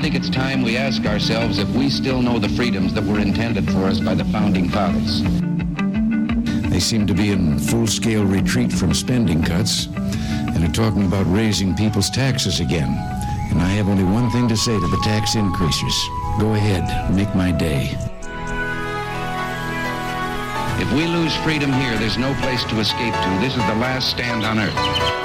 think it's time we ask ourselves if we still know the freedoms that were intended for us by the Founding Fathers. They seem to be in full-scale retreat from spending cuts and are talking about raising people's taxes again. And I have only one thing to say to the tax increasers. Go ahead, make my day. If we lose freedom here, there's no place to escape to. This is the last stand on earth.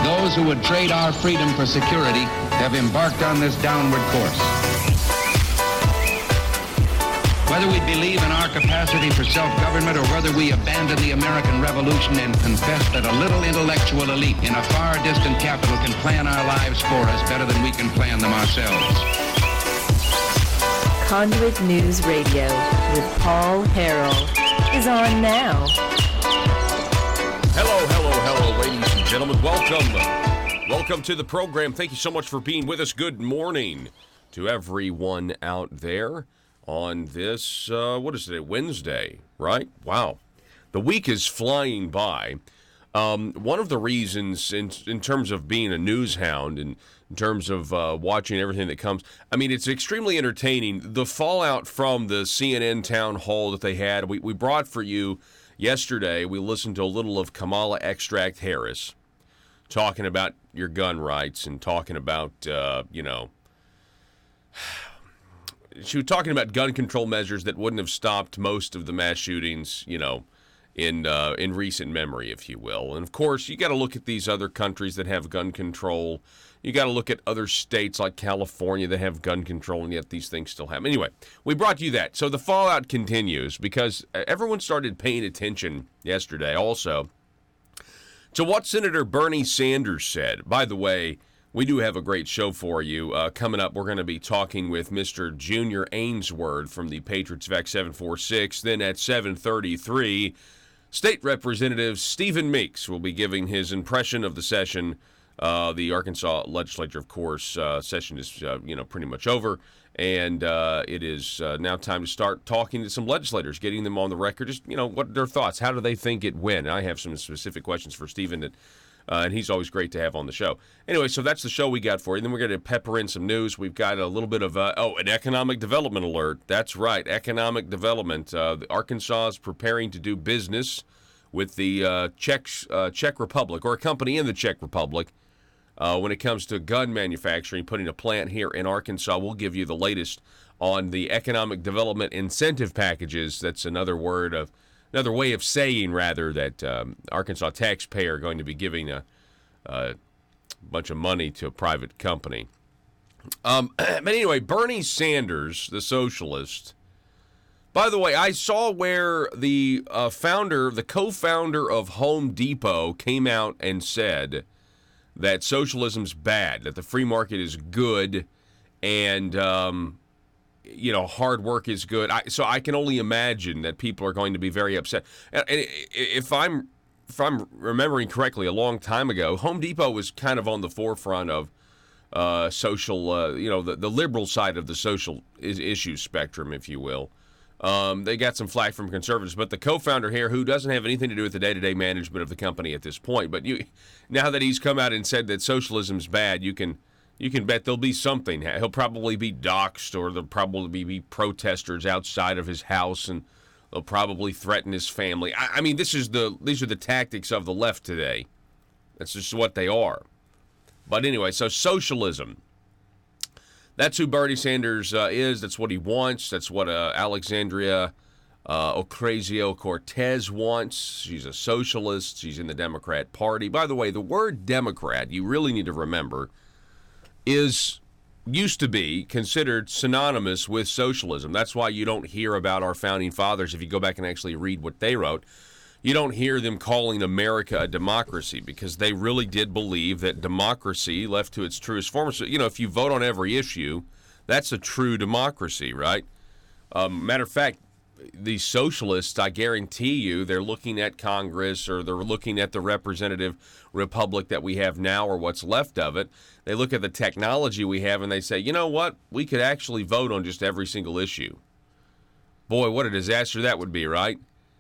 Those who would trade our freedom for security have embarked on this downward course. Whether we believe in our capacity for self-government or whether we abandon the American Revolution and confess that a little intellectual elite in a far distant capital can plan our lives for us better than we can plan them ourselves. Conduit News Radio with Paul Harrell is on now. Hello, ladies and gentlemen. Welcome to the program. Thank you so much for being with us. Good morning to everyone out there on this, what is it, Wednesday, right? Wow. The week is flying by. One of the reasons in terms of being a news hound and in terms of watching everything that comes, I mean, it's extremely entertaining. The fallout from the CNN town hall that they had, we brought for you yesterday. We listened to a little of Kamala Extract Harris talking about your gun rights and talking about, she was talking about gun control measures that wouldn't have stopped most of the mass shootings, in recent memory, if you will. And, of course, you got to look at these other countries that have gun control. You got to look at other states like California that have gun control, and yet these things still happen. Anyway, we brought you that. So the fallout continues because everyone started paying attention yesterday also to what Senator Bernie Sanders said. By the way, we do have a great show for you. Coming up, we're going to be talking with Mr. Junior Ainsworth from the Patriots VAC 746. Then at 7:33, State Representative Stephen Meeks will be giving his impression of the session. The Arkansas legislature, of course, session is, pretty much over. And it is now time to start talking to some legislators, getting them on the record. Just, what are their thoughts? How do they think it went? And I have some specific questions for Stephen that and he's always great to have on the show. Anyway, so that's the show we got for you. Then we're going to pepper in some news. We've got a little bit of, an economic development alert. That's right, economic development. Arkansas is preparing to do business with the Czech Republic, or a company in the Czech Republic, when it comes to gun manufacturing, putting a plant here in Arkansas. We'll give you the latest on the economic development incentive packages. That's another way of saying, rather, that Arkansas taxpayer are going to be giving a bunch of money to a private company. But anyway, Bernie Sanders, the socialist. By the way, I saw where the co-founder of Home Depot came out and said that socialism's bad, that the free market is good, and hard work is good. So I can only imagine that people are going to be very upset. And if I'm remembering correctly, a long time ago, Home Depot was kind of on the forefront of social, the liberal side of the social issue spectrum, if you will. They got some flack from conservatives, but the co-founder here, who doesn't have anything to do with the day-to-day management of the company at this point, but now that he's come out and said that socialism's bad, you can bet there'll be something. He'll probably be doxxed, or there'll probably be protesters outside of his house, and they'll probably threaten his family. I mean, these are the tactics of the left today. That's just what they are. But anyway, so socialism. That's who Bernie Sanders is. That's what he wants. That's what Alexandria Ocasio-Cortez wants. She's a socialist. She's in the Democrat Party. By the way, the word Democrat, you really need to remember, used to be considered synonymous with socialism. That's why you don't hear about our founding fathers. If you go back and actually read what they wrote, you don't hear them calling America a democracy, because they really did believe that democracy, left to its truest form, so, if you vote on every issue, that's a true democracy, right? Matter of fact, the socialists, I guarantee you, they're looking at Congress, or they're looking at the representative republic that we have now, or what's left of it. They look at the technology we have and they say, you know what? We could actually vote on just every single issue. Boy, what a disaster that would be, right?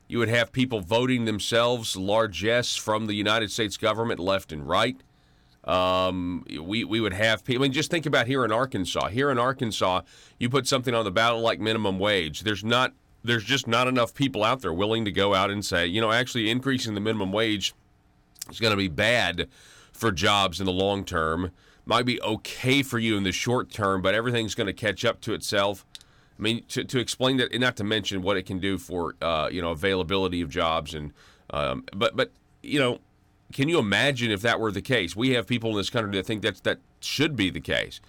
You would have people voting themselves largesse from the United States government left and right. We would have people. I mean, just think about here in Arkansas. Here in Arkansas, you put something on the ballot like minimum wage. There's just not enough people out there willing to go out and say, actually increasing the minimum wage is going to be bad for jobs in the long term. Might be okay for you in the short term, but everything's going to catch up to itself. I mean, to explain that, and not to mention what it can do for availability of jobs, and but can you imagine if that were the case? We have people in this country that think that should be the case.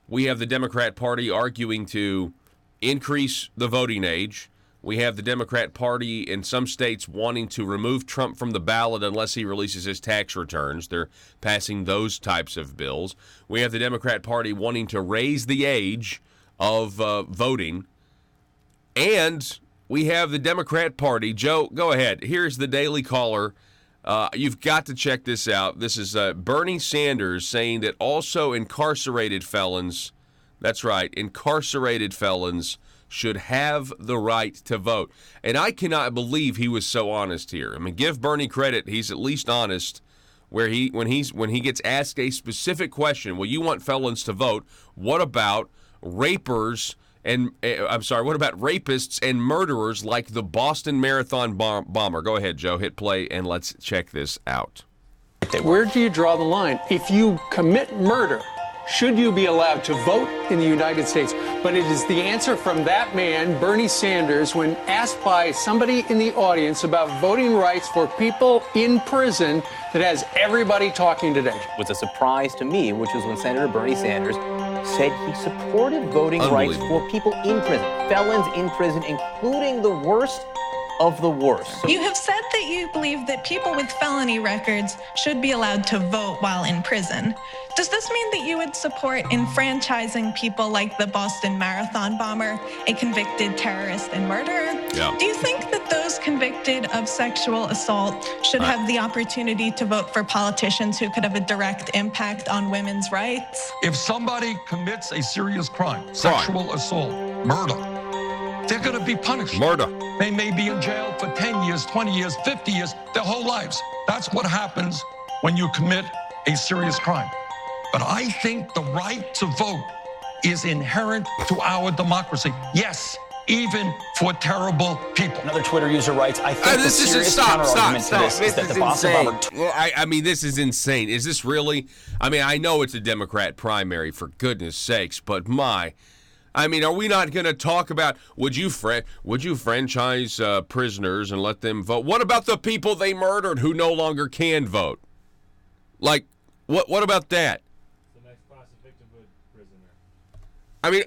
We have the Democrat Party arguing to increase the voting age. We have the Democrat Party in some states wanting to remove Trump from the ballot unless he releases his tax returns. They're passing those types of bills. We have the Democrat Party wanting to raise the age of voting. And we have the Democrat Party. Joe, go ahead. Here's the Daily Caller. You've got to check this out. This is Bernie Sanders saying that also incarcerated felons, that's right, incarcerated felons should have the right to vote. And I cannot believe he was so honest here. I mean, give Bernie credit. He's at least honest where when he gets asked a specific question, well, you want felons to vote. What about rapers and what about rapists and murderers like the Boston Marathon bomber? Go ahead, Joe. Hit play and let's check this out. Where do you draw the line? If you commit murder, should you be allowed to vote in the United States? But it is the answer from that man, Bernie Sanders, when asked by somebody in the audience about voting rights for people in prison, that has everybody talking today. It was a surprise to me, which was when Senator Bernie Sanders said he supported voting rights for people in prison, felons in prison, including the worst of the worst. You have said that you believe that people with felony records should be allowed to vote while in prison. Does this mean that you would support enfranchising people like the Boston Marathon bomber, a convicted terrorist and murderer? Yeah. Do you think that those convicted of sexual assault should have the opportunity to vote for politicians who could have a direct impact on women's rights? If somebody commits a serious crime, sexual assault, murder, they're going to be punished. Murder. They may be in jail for 10 years, 20 years, 50 years, their whole lives. That's what happens when you commit a serious crime. But I think the right to vote is inherent to our democracy. Yes, even for terrible people. Another Twitter user writes, I think this the is serious counter-argument to this is that the Boston bomber... Well, I mean, this is insane. Is this really? I mean, I know it's a Democrat primary, for goodness sakes, but I mean, are we not going to talk about, would you franchise prisoners and let them vote? What about the people they murdered who no longer can vote? Like, what about that? The next class of victimhood prisoner. I mean,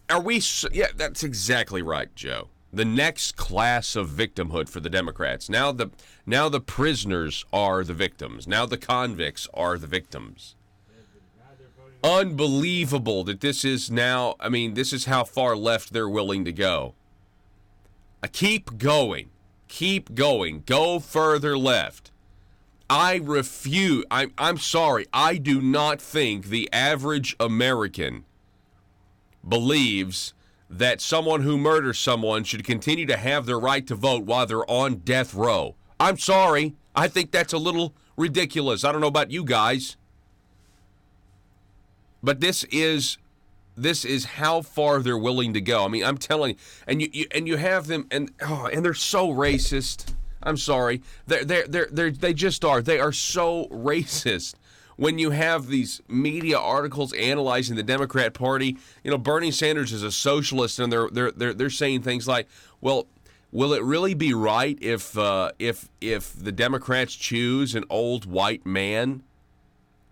are we? Yeah, that's exactly right, Joe. The next class of victimhood for the Democrats. Now the prisoners are the victims. Now the convicts are the victims. Unbelievable that this is now, I mean, this is how far left they're willing to go. Keep going. Go further left. I refuse. I'm sorry. I do not think the average American believes that someone who murders someone should continue to have their right to vote while they're on death row. I'm sorry. I think that's a little ridiculous. I don't know about you guys. But this is how far they're willing to go. I mean, I'm telling you, and you have them, and they're so racist. I'm sorry, they just are. They are so racist. When you have these media articles analyzing the Democrat Party, Bernie Sanders is a socialist, and they're saying things like, well, will it really be right if the Democrats choose an old white man?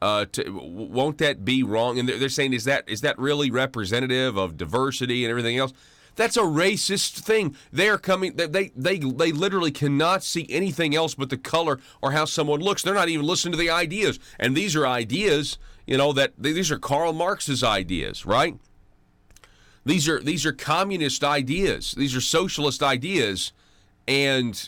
Won't that be wrong? And they're saying, is that really representative of diversity and everything else? That's a racist thing. They're coming. They literally cannot see anything else but the color or how someone looks. They're not even listening to the ideas. And these are ideas, these are Karl Marx's ideas, right? These are communist ideas. These are socialist ideas, and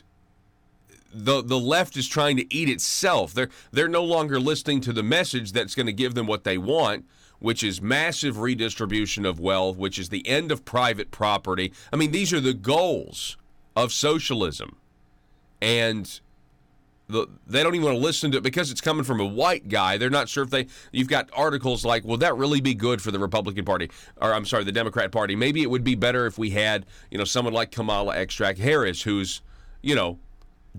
the left is trying to eat itself. They're no longer listening to the message that's going to give them what they want, which is massive redistribution of wealth, which is the end of private property. I mean, these are the goals of socialism. And they don't even want to listen to it because it's coming from a white guy. They're not sure if you've got articles like, will that really be good for the Republican Party? Or I'm sorry, the Democrat Party. Maybe it would be better if we had, someone like Kamala Extract Harris, who's,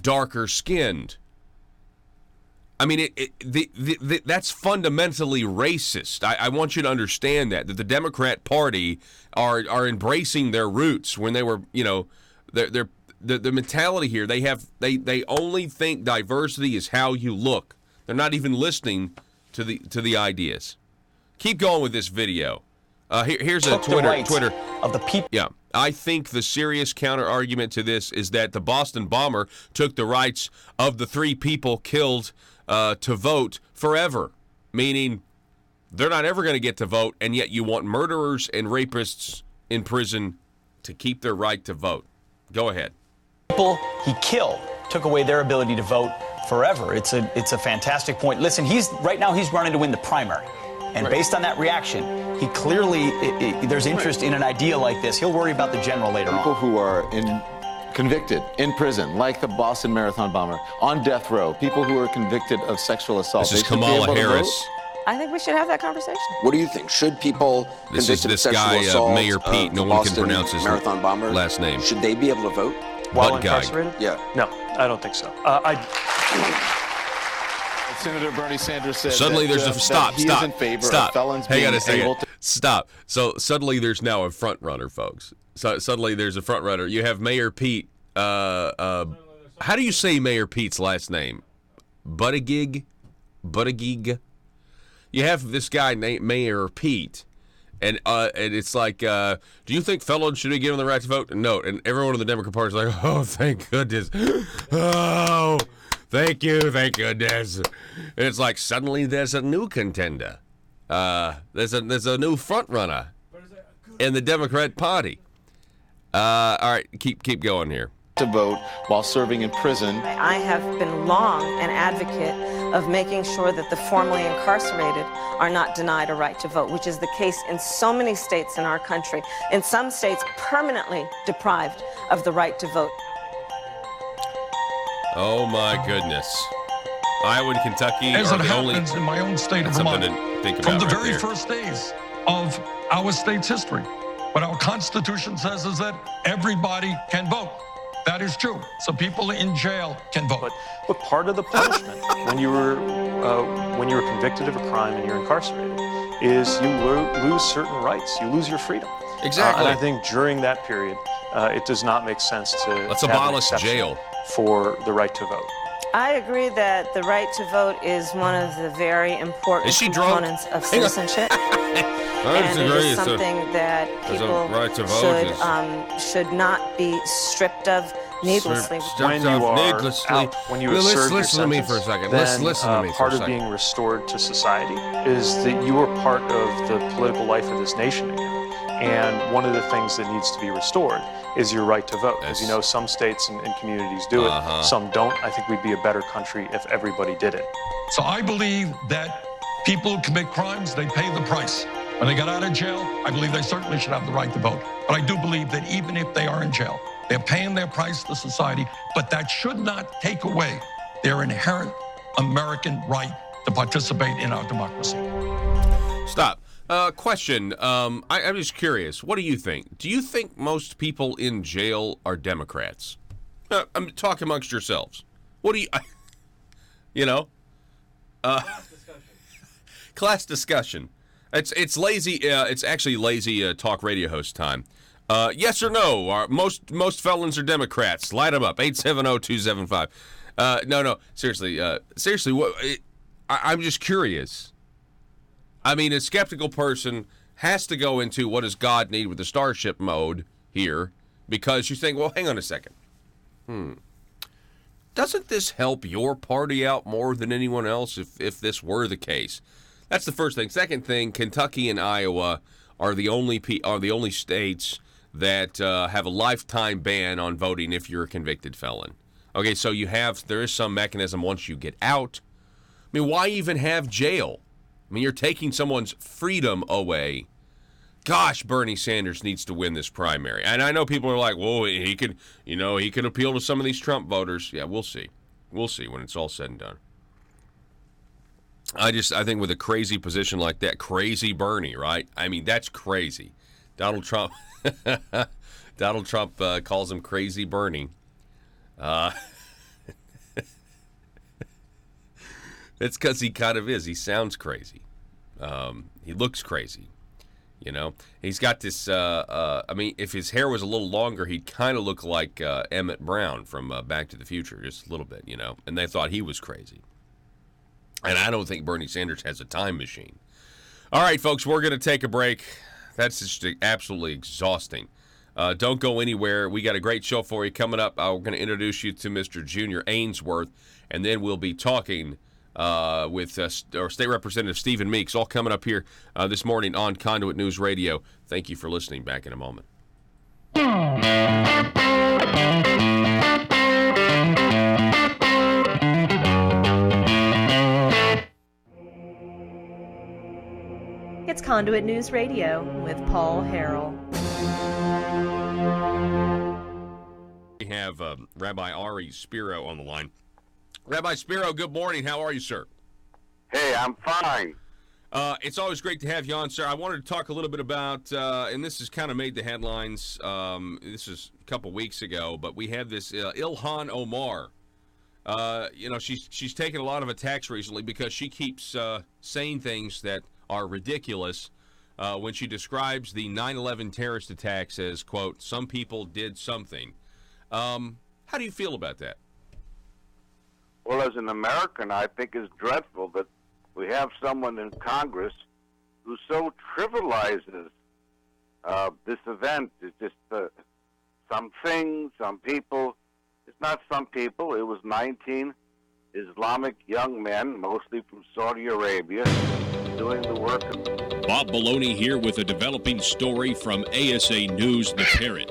darker skinned. I mean, that's fundamentally racist. I want you to understand that the Democrat Party are embracing their roots when they were, the mentality here. They only think diversity is how you look. They're not even listening to the ideas. Keep going with this video. Here's a Twitter of the people. Yeah. I think the serious counter argument to this is that the Boston bomber took the rights of the 3 people killed to vote forever, meaning they're not ever going to get to vote, and yet you want murderers and rapists in prison to keep their right to vote. Go ahead. People he killed took away their ability to vote forever. It's a fantastic point. Listen, right now he's running to win the primary. And based on that reaction, he clearly, there's interest in an idea like this. He'll worry about the general later on. People who are convicted in prison, like the Boston Marathon bomber, on death row, people who are convicted of sexual assault. This is Kamala Harris. I think we should have that conversation. What do you think? Should people convicted of sexual assault, Mayor Pete, no one can pronounce his marathon bomber, last name, should they be able to vote? While incarcerated? Yeah. No, I don't think so. Senator Bernie Sanders said suddenly there's a stop. Felons Hang on a second. able to Stop. So suddenly there's now a front runner, folks. So suddenly there's a front runner. You have Mayor Pete. How do you say Mayor Pete's last name? Buttigieg. You have this guy named Mayor Pete, and it's like, do you think felons should be given the right to vote? No. And everyone in the Democrat Party is like, oh, thank goodness. Oh. Thank you, thank goodness. And it's like suddenly there's a new contender. There's a new front runner in the Democrat Party. All right, keep going here. To vote while serving in prison. I have been long an advocate of making sure that the formerly incarcerated are not denied a right to vote, which is the case in so many states in our country. In some states, permanently deprived of the right to vote. Oh my goodness! Iowa and Kentucky as are it the only. happens in my own state of something Vermont, to think from about the right very there. first days of our state's history, what our Constitution says is that everybody can vote. That is true. So people in jail can vote. But part of the punishment when you were convicted of a crime and you're incarcerated is you lose certain rights. You lose your freedom. Exactly. And I think during that period, it does not make sense to Let's have an abolish exception jail for the right to vote. I agree that the right to vote is one of the very important Is she drunk? components of citizenship. I And it disagree. is something that there's a people right to vote should not be stripped of needlessly. When you are needlessly. out, when you Well, have let's served your listen to me for a sentence, second. then, Let's listen to me for part a of second. being restored to society is that you are part of the political life of this nation again. And one of the things that needs to be restored is your right to vote. As you know, some states and communities do it, some don't. I think we'd be a better country if everybody did it. So I believe that people who commit crimes, they pay the price. When they got out of jail, I believe they certainly should have the right to vote. But I do believe that even if they are in jail, they're paying their price to society, but that should not take away their inherent American right to participate in our democracy. Stop. Question. I'm just curious. What do you think? Do you think most people in jail are Democrats? Talk amongst yourselves. What do you... you know? Class discussion. It's lazy. It's actually lazy talk radio host time. Yes or no? Most felons are Democrats. Light them up. 870-275. No. Seriously. What? I'm just curious. I mean, a skeptical person has to go into what does God need with the Starship mode here, because you think, well, hang on a second. Doesn't this help your party out more than anyone else if this were the case? That's the first thing. Second thing, Kentucky and Iowa are the only states that have a lifetime ban on voting if you're a convicted felon. Okay, so there is some mechanism once you get out. I mean, why even have jail? I mean, you're taking someone's freedom away. Gosh, Bernie Sanders needs to win this primary. And I know people are like, well, he can appeal to some of these Trump voters. Yeah, we'll see. We'll see when it's all said and done. I think with a crazy position like that, crazy Bernie, right? I mean, that's crazy. Donald Trump calls him Crazy Bernie. It's because he kind of is. He sounds crazy. He looks crazy. You know, he's got this. I mean, if his hair was a little longer, he'd kind of look like Emmett Brown from Back to the Future, just a little bit. You know, and they thought he was crazy. And I don't think Bernie Sanders has a time machine. All right, folks, we're going to take a break. That's just absolutely exhausting. Don't go anywhere. We got a great show for you coming up. We're going to introduce you to Mr. Junior Ainsworth, and then we'll be talking with State Representative Stephen Meeks, all coming up here this morning on Conduit News Radio. Thank you for listening. Back in a moment. It's Conduit News Radio with Paul Harrell. We have Rabbi Ari Spiro on the line. Rabbi Spiro, good morning. How are you, sir? Hey, I'm fine. It's always great to have you on, sir. I wanted to talk a little bit about, and this has kind of made the headlines. This is a couple weeks ago, but we have this Ilhan Omar. You know, she's taken a lot of attacks recently because she keeps saying things that are ridiculous when she describes the 9/11 terrorist attacks as, quote, some people did something. How do you feel about that? Well, as an American, I think it's dreadful that we have someone in Congress who so trivializes this event. It's just some things, some people. It's not some people. It was 19 Islamic young men, mostly from Saudi Arabia, doing the work of... Bob Maloney here with a developing story from ASA News, The Parrot.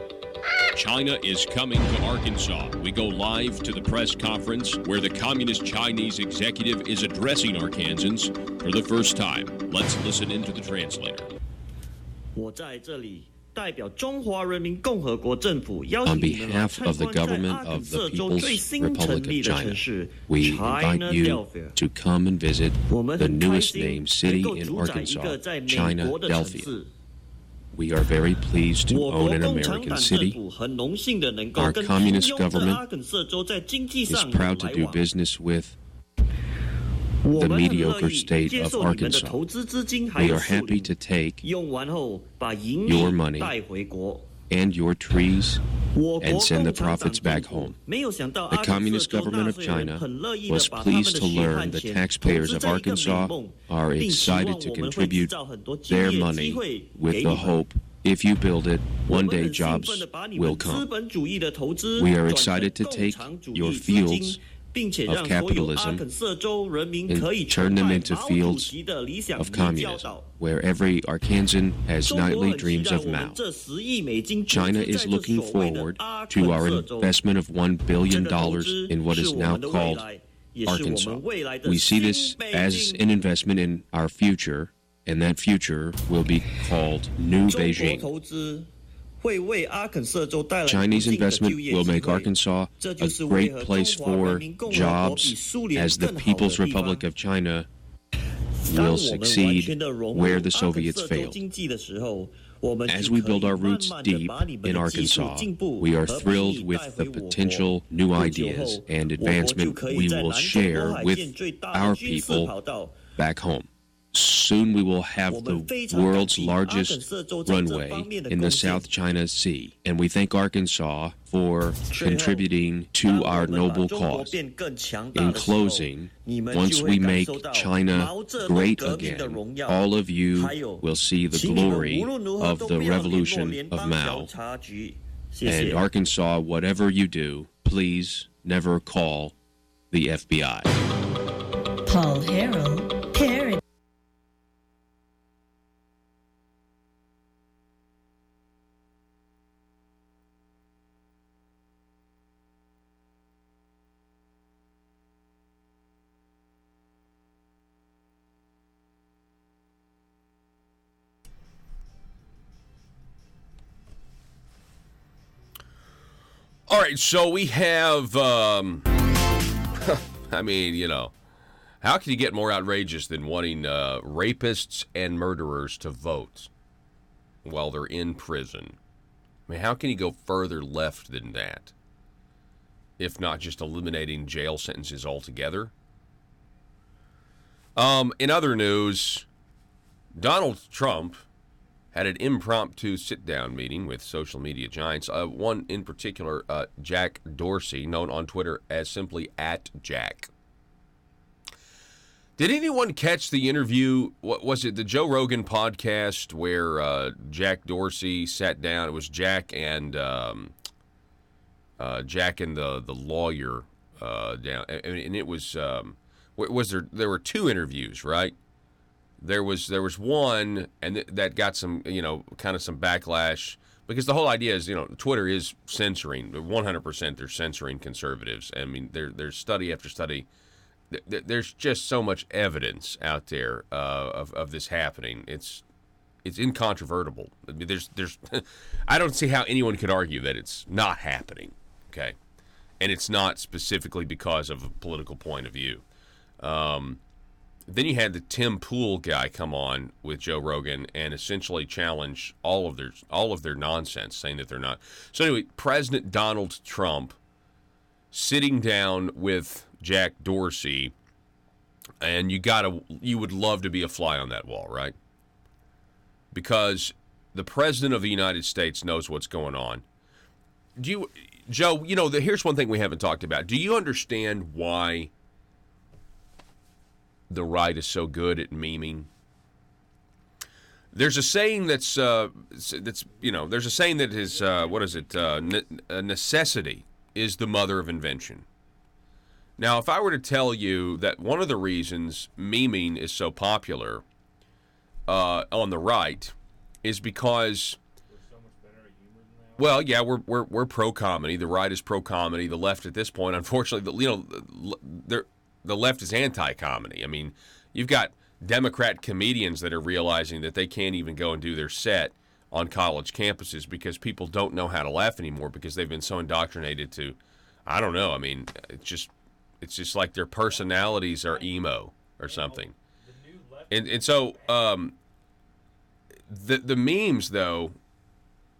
China is coming to Arkansas. We go live to the press conference where the Communist Chinese executive is addressing Arkansans for the first time. Let's listen into the translator. On behalf of the government of the People's Republic of China, we invite you to come and visit the newest named city in Arkansas, China, Delphia. We are very pleased to own an American city. Our communist government is proud to do business with the mediocre state of Arkansas. We are happy to take your money and your trees and send the profits back home. The Communist government of China was pleased to learn the taxpayers of Arkansas are excited to contribute their money with the hope, if you build it, one day jobs will come. We are excited to take your fields of capitalism and turn them into fields of communism, where every Arkansan has nightly dreams of Mao. China is looking forward to our investment of $1 billion in what is now called Arkansas. We see this as an investment in our future, and that future will be called New Beijing. Chinese investment will make Arkansas a great place for jobs as the People's Republic of China will succeed where the Soviets failed. As we build our roots deep in Arkansas, we are thrilled with the potential new ideas and advancement we will share with our people back home. Soon we will have the world's largest runway in the South China Sea, and we thank Arkansas for contributing to our noble cause. In closing, once we make China great again, all of you will see the glory of the revolution of Mao. And Arkansas, whatever you do, please never call the FBI. Paul Harrell, Parrot. All right, so we have I mean, how can you get more outrageous than wanting rapists and murderers to vote while they're in prison? I mean, how can you go further left than that, if not just eliminating jail sentences altogether? In other news, Donald Trump had an impromptu sit-down meeting with social media giants. One in particular, Jack Dorsey, known on Twitter as simply @Jack. Did anyone catch the interview? What was it, the Joe Rogan podcast where Jack Dorsey sat down? It was Jack and the lawyer down, and it was there were two interviews, right? There was one, and that got some kind of some backlash, because the whole idea is Twitter is censoring 100%. They're censoring conservatives. I mean, there's study after study. There's just so much evidence out there of this happening. It's incontrovertible. I mean, there's I don't see how anyone could argue that it's not happening. Okay, and it's not specifically because of a political point of view. Then you had the Tim Pool guy come on with Joe Rogan and essentially challenge all of their nonsense, saying that they're not. So anyway, President Donald Trump sitting down with Jack Dorsey, and you would love to be a fly on that wall, right? Because the President of the United States knows what's going on. Joe, here's one thing we haven't talked about. Do you understand why the right is so good at memeing? There's a saying there's a saying that is necessity is the mother of invention. Now, if I were to tell you that one of the reasons memeing is so popular on the right is because, well, yeah, we're pro comedy. The right is pro comedy. The left at this point, unfortunately, the left is anti comedy. I mean, you've got Democrat comedians that are realizing that they can't even go and do their set on college campuses because people don't know how to laugh anymore because they've been so indoctrinated to, I don't know. I mean, it's just like their personalities are emo or something. And so the memes, though,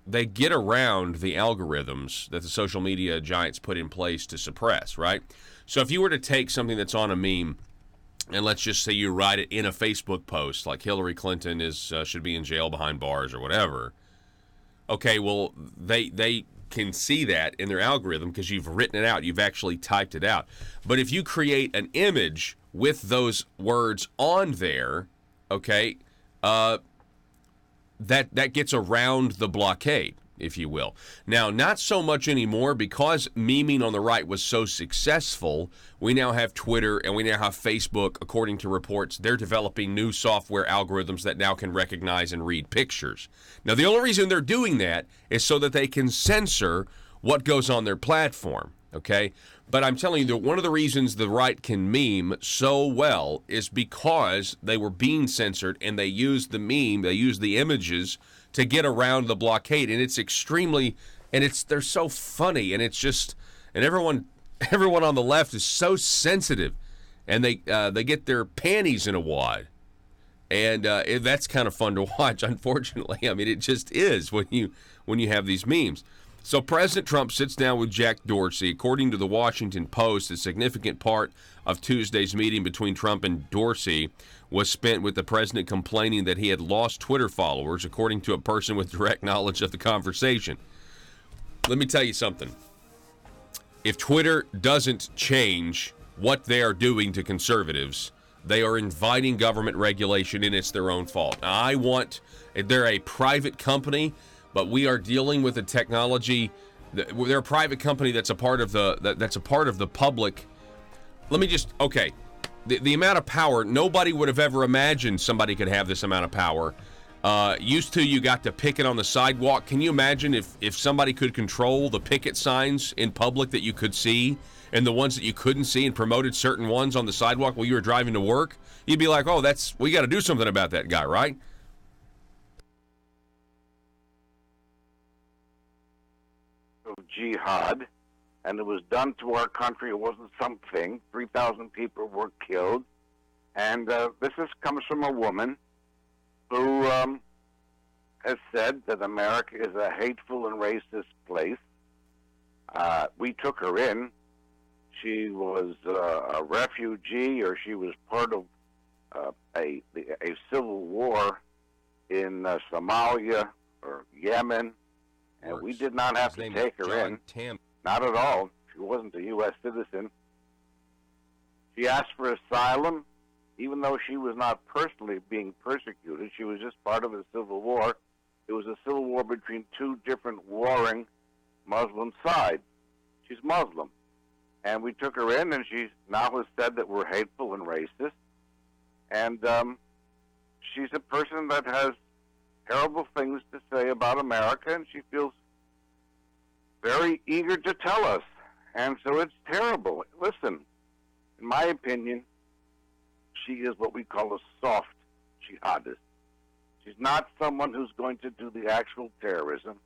they get around the algorithms that the social media giants put in place to suppress, right? So if you were to take something that's on a meme, and let's just say you write it in a Facebook post, like Hillary Clinton should be in jail behind bars or whatever, okay, well, they can see that in their algorithm because you've written it out. You've actually typed it out. But if you create an image with those words on there, okay, that gets around the blockade, if you will. Now, not so much anymore because memeing on the right was so successful. We now have Twitter and we now have Facebook. According to reports, they're developing new software algorithms that now can recognize and read pictures. Now, the only reason they're doing that is so that they can censor what goes on their platform, okay? But I'm telling you that one of the reasons the right can meme so well is because they were being censored and they used the meme, they used the images to get around the blockade, and it's extremely, and they're so funny, and it's just, and everyone on the left is so sensitive, and they get their panties in a wad, and that's kind of fun to watch. Unfortunately, I mean, it just is when you have these memes. So President Trump sits down with Jack Dorsey. According to the Washington Post, a significant part of Tuesday's meeting between Trump and Dorsey was spent with the president complaining that he had lost Twitter followers, according to a person with direct knowledge of the conversation. Let me tell you something. If Twitter doesn't change what they are doing to conservatives, they are inviting government regulation, and it's their own fault. Now, they're a private company, but we are dealing with a technology. They're a private company that's a part of the public. Let me just, okay. The amount of power, nobody would have ever imagined somebody could have this amount of power. Used to, you got to picket on the sidewalk. Can you imagine if somebody could control the picket signs in public that you could see and the ones that you couldn't see and promoted certain ones on the sidewalk while you were driving to work? You'd be like, oh, we got to do something about that guy, right? Jihad, and it was done to our country. It wasn't something. 3,000 people were killed. And comes from a woman who has said that America is a hateful and racist place. We took her in. She was a refugee, or she was part of a civil war in Somalia or Yemen, and we did not have to take her in. Not at all. She wasn't a U.S. citizen. She asked for asylum, even though she was not personally being persecuted. She was just part of a civil war. It was a civil war between two different warring Muslim sides. She's Muslim. And we took her in, and she now has said that we're hateful and racist. And she's a person that has terrible things to say about America, and she feels very eager to tell us. And so it's terrible. Listen, in my opinion, she is what we call a soft jihadist. She's not someone who's going to do the actual terrorism,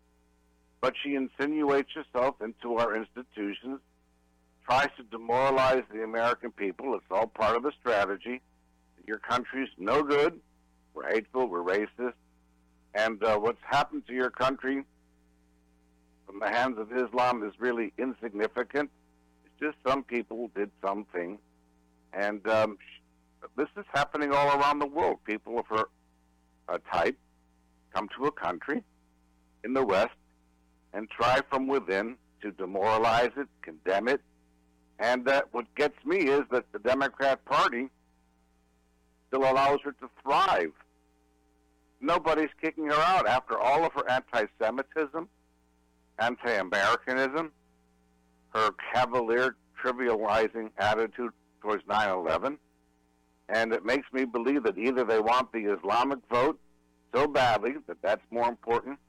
but she insinuates herself into our institutions, tries to demoralize the American people. It's all part of the strategy. Your country's no good. We're hateful. We're racist. And what's happened to your country from the hands of Islam is really insignificant. It's just some people did something. And this is happening all around the world. People of her type come to a country in the West and try from within to demoralize it, condemn it. And what gets me is that the Democrat Party still allows her to thrive. Nobody's kicking her out after all of her anti-Semitism, anti-Americanism, her cavalier, trivializing attitude towards 9/11. And it makes me believe that either they want the Islamic vote so badly that that's more important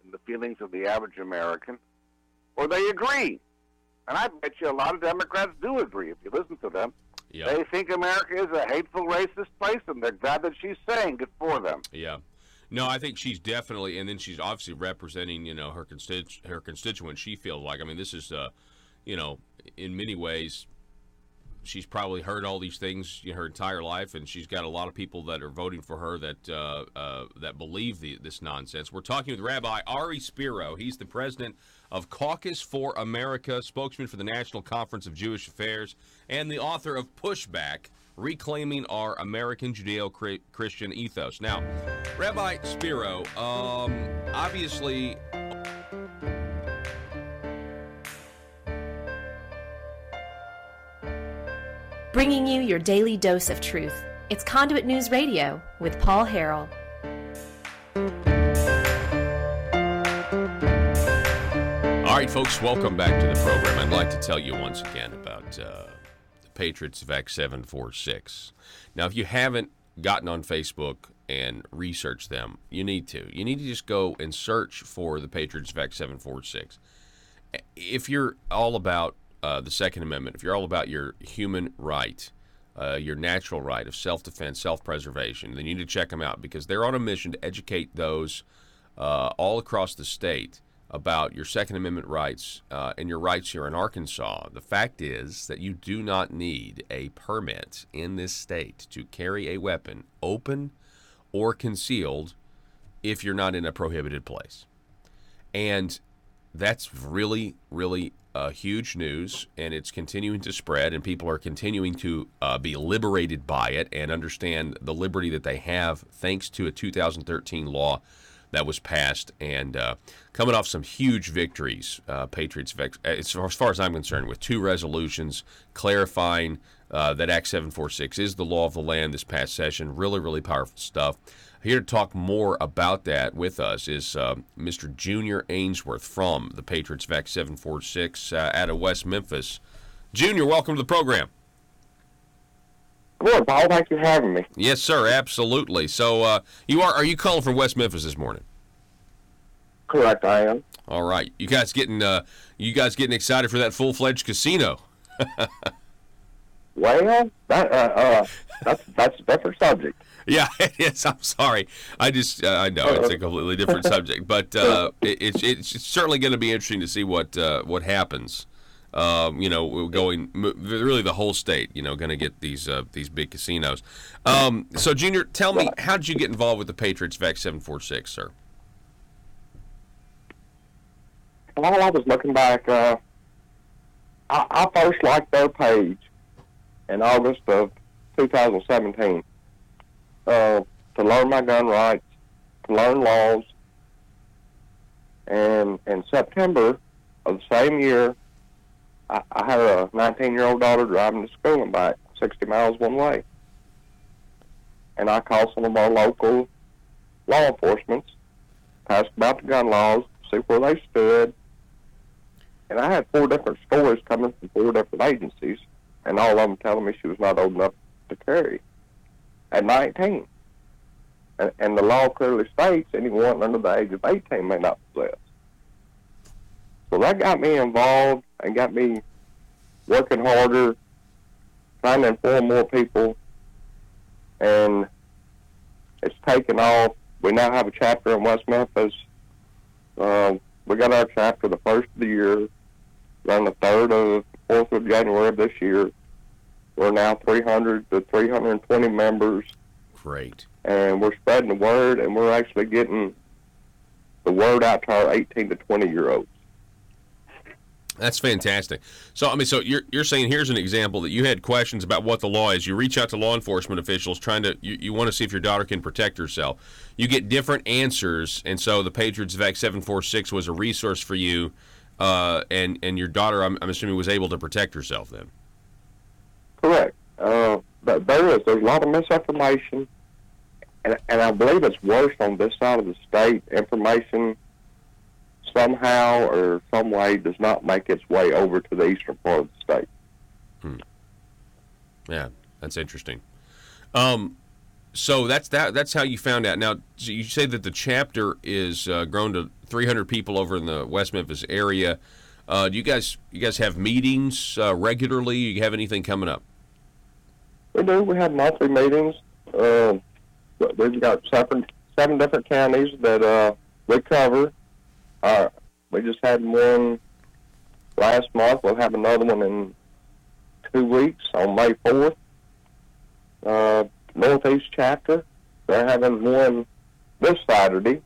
than the feelings of the average American, or they agree. And I bet you a lot of Democrats do agree if you listen to them. Yeah. They think America is a hateful, racist place, and they're glad that she's saying it for them. Yeah. No, I think she's definitely, and then she's obviously representing, her constituents. She feels like, this is, in many ways, she's probably heard all these things her entire life, and she's got a lot of people that are voting for her that believe this nonsense. We're talking with Rabbi Ari Spiro. He's the president of Caucus for America, spokesman for the National Conference of Jewish Affairs, and the author of Pushback, Reclaiming Our American Judeo-Christian Ethos. Now, Rabbi Spiro, obviously, bringing you your daily dose of truth. It's Conduit News Radio with Paul Harrell. All right, folks, welcome back to the program. I'd like to tell you once again about the Patriots of Act 746. Now, if you haven't gotten on Facebook and researched them, you need to. You need to just go and search for the Patriots of Act 746. If you're all about the Second Amendment, if you're all about your human right, your natural right of self-defense, self-preservation, then you need to check them out because they're on a mission to educate those all across the state about your Second Amendment rights and your rights here in Arkansas. The fact is that you do not need a permit in this state to carry a weapon, open or concealed, if you're not in a prohibited place. And that's really, really huge news, and it's continuing to spread, and people are continuing to be liberated by it and understand the liberty that they have thanks to a 2013 law that was passed, and coming off some huge victories, Patriots, as far as I'm concerned, with 2 resolutions clarifying that Act 746 is the law of the land this past session. Really, really powerful stuff. Here to talk more about that with us is Mr. Junior Ainsworth from the Patriots of Act 746 out of West Memphis. Junior, welcome to the program. Good, Paul. Thank you for having me. Yes, sir. Absolutely. So, are you calling from West Memphis this morning? Correct, I am. All right. You guys getting excited for that full-fledged casino? Well, that's a different subject. Yeah, it is. I'm sorry. I know it's a completely different subject, but it's certainly going to be interesting to see what happens. Going really the whole state, going to get these big casinos. So, Junior, tell me, how did you get involved with the Patriots VAC 746, sir? Well, I was looking back. I first liked their page in August of 2017 to learn my gun rights, to learn laws. And in September of the same year, I had a 19-year-old daughter driving to school and back 60 miles one way. And I called some of our local law enforcement, asked about the gun laws, see where they stood. And I had 4 different stories coming from 4 different agencies, and all of them telling me she was not old enough to carry at 19. And the law clearly states anyone under the age of 18 may not possess. So that got me involved and got me working harder, trying to inform more people, and it's taken off. We now have a chapter in West Memphis. We got our chapter the first of the year, on the 3rd or 4th of January of this year. We're now 300 to 320 members. Great. And we're spreading the word, and we're actually getting the word out to our 18 to 20-year-olds. That's fantastic. So, so you're saying here's an example that you had questions about what the law is. You reach out to law enforcement officials you want to see if your daughter can protect herself. You get different answers, and so the Patriots VAC 746 was a resource for you, and your daughter, I'm assuming, was able to protect herself then. Correct. There's a lot of misinformation, and I believe it's worse on this side of the state. Information somehow or some way does not make its way over to the eastern part of the state. Yeah, that's interesting. So that's how you found out. Now, so you say that the chapter is grown to 300 people over in the West Memphis area. Do you guys have meetings regularly? Do you have anything coming up? We do. We have monthly meetings. We've got 7 different counties that we cover. We just had one last month. We'll have another one in 2 weeks on May 4th. Northeast chapter, they're having one this Saturday.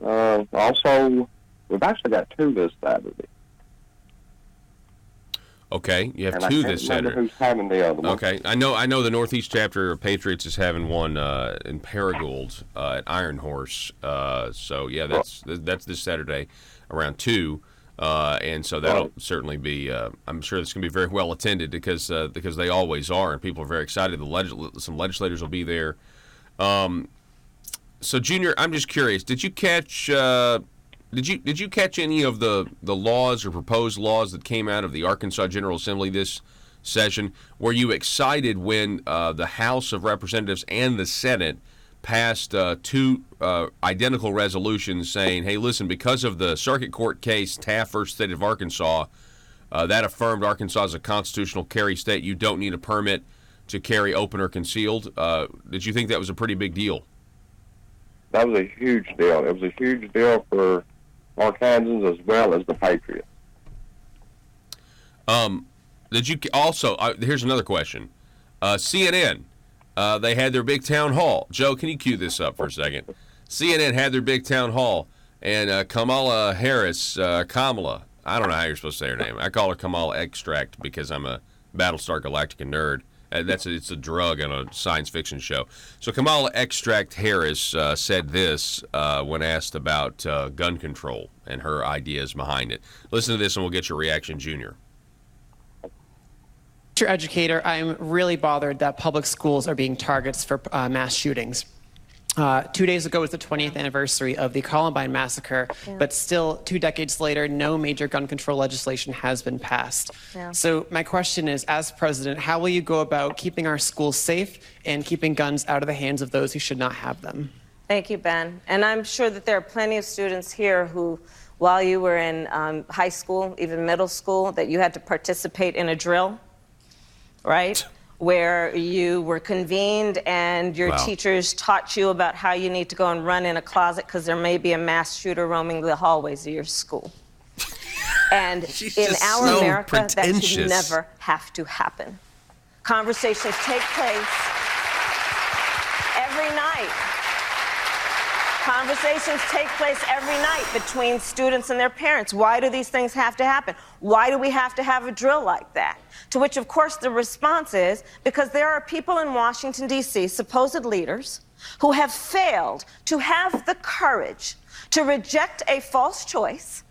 Also, we've actually got 2 this Saturday. Okay, you have 2 this Saturday. Who's having the other one? Okay, I know the Northeast chapter of Patriots is having one in Paragould at Iron Horse. So yeah, that's this Saturday around 2, and so that'll certainly be. I'm sure it's going to be very well attended because they always are, and people are very excited. Some legislators will be there. So Junior, I'm just curious. Did you catch? Did you catch any of the laws or proposed laws that came out of the Arkansas General Assembly this session? Were you excited when the House of Representatives and the Senate passed 2 identical resolutions saying, hey, listen, because of the circuit court case Taft v. State of Arkansas, that affirmed Arkansas as a constitutional carry state, you don't need a permit to carry open or concealed. Did you think that was a pretty big deal? That was a huge deal. It was a huge deal for Arkansans as well as the Patriots. Did you also? Here's another question. CNN, they had their big town hall. Joe, can you cue this up for a second? CNN had their big town hall, and Kamala Harris, Kamala, I don't know how you're supposed to say her name. I call her Kamala Extract because I'm a Battlestar Galactica nerd. It's a drug on a science fiction show. So Kamala Extract Harris said this when asked about gun control and her ideas behind it. Listen to this and we'll get your reaction, Junior. Mr. Educator, I'm really bothered that public schools are being targets for mass shootings. 2 days ago was the 20th anniversary of the Columbine massacre, but still 2 decades later, no major gun control legislation has been passed. So my question is, as president, how will you go about keeping our schools safe and keeping guns out of the hands of those who should not have them? Thank you, Ben. And I'm sure that there are plenty of students here who, while you were in high school, even middle school, that you had to participate in a drill. right? Where you were convened and your teachers taught you about how you need to go and run in a closet because there may be a mass shooter roaming the hallways of your school. And in our America, that should never have to happen. Conversations take place every night. Conversations take place every night between students and their parents. Why do these things have to happen? Why do we have to have a drill like that? To which, of course, the response is because there are people in Washington, D.C., supposed leaders, who have failed to have the courage to reject a false choice,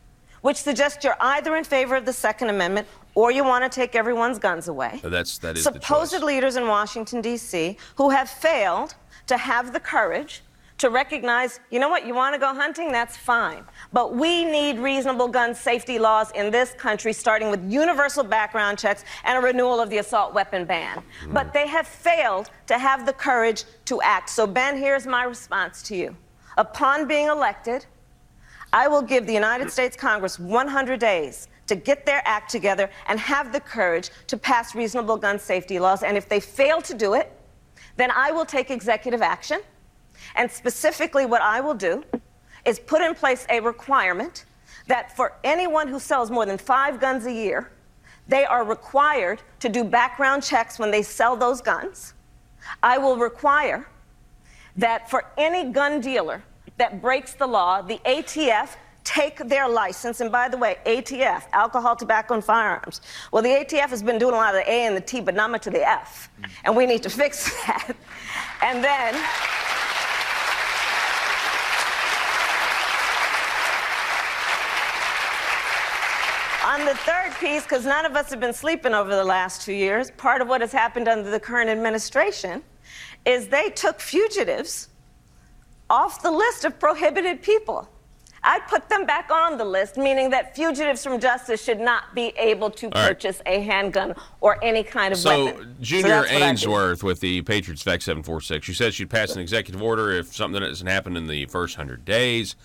which suggests you're either in favor of the Second Amendment or you want to take everyone's guns away. That is supposed leaders in Washington, D.C., who have failed to have the courage to recognize, you know what, you want to go hunting, that's fine. But we need reasonable gun safety laws in this country, starting with universal background checks and a renewal of the assault weapon ban. But they have failed to have the courage to act. So, Ben, here's my response to you. Upon being elected, I will give the United States Congress 100 days to get their act together and have the courage to pass reasonable gun safety laws. And if they fail to do it, then I will take executive action. And specifically what I will do is put in place a requirement that for anyone who sells more than 5 guns a year, they are required to do background checks when they sell those guns. I will require that for any gun dealer that breaks the law, the ATF take their license. And by the way, ATF, alcohol, tobacco, and firearms. Well, the ATF has been doing a lot of the A and the T, but not much of the F. And we need to fix that. And then on the third piece, because none of us have been sleeping over the last 2 years, part of what has happened under the current administration is they took fugitives off the list of prohibited people. I put them back on the list, meaning that fugitives from justice should not be able to purchase a handgun or any kind of weapon. So Junior Ainsworth with the Patriots VEC 746, she says she'd pass an executive order if something doesn't happen in the first 100 days.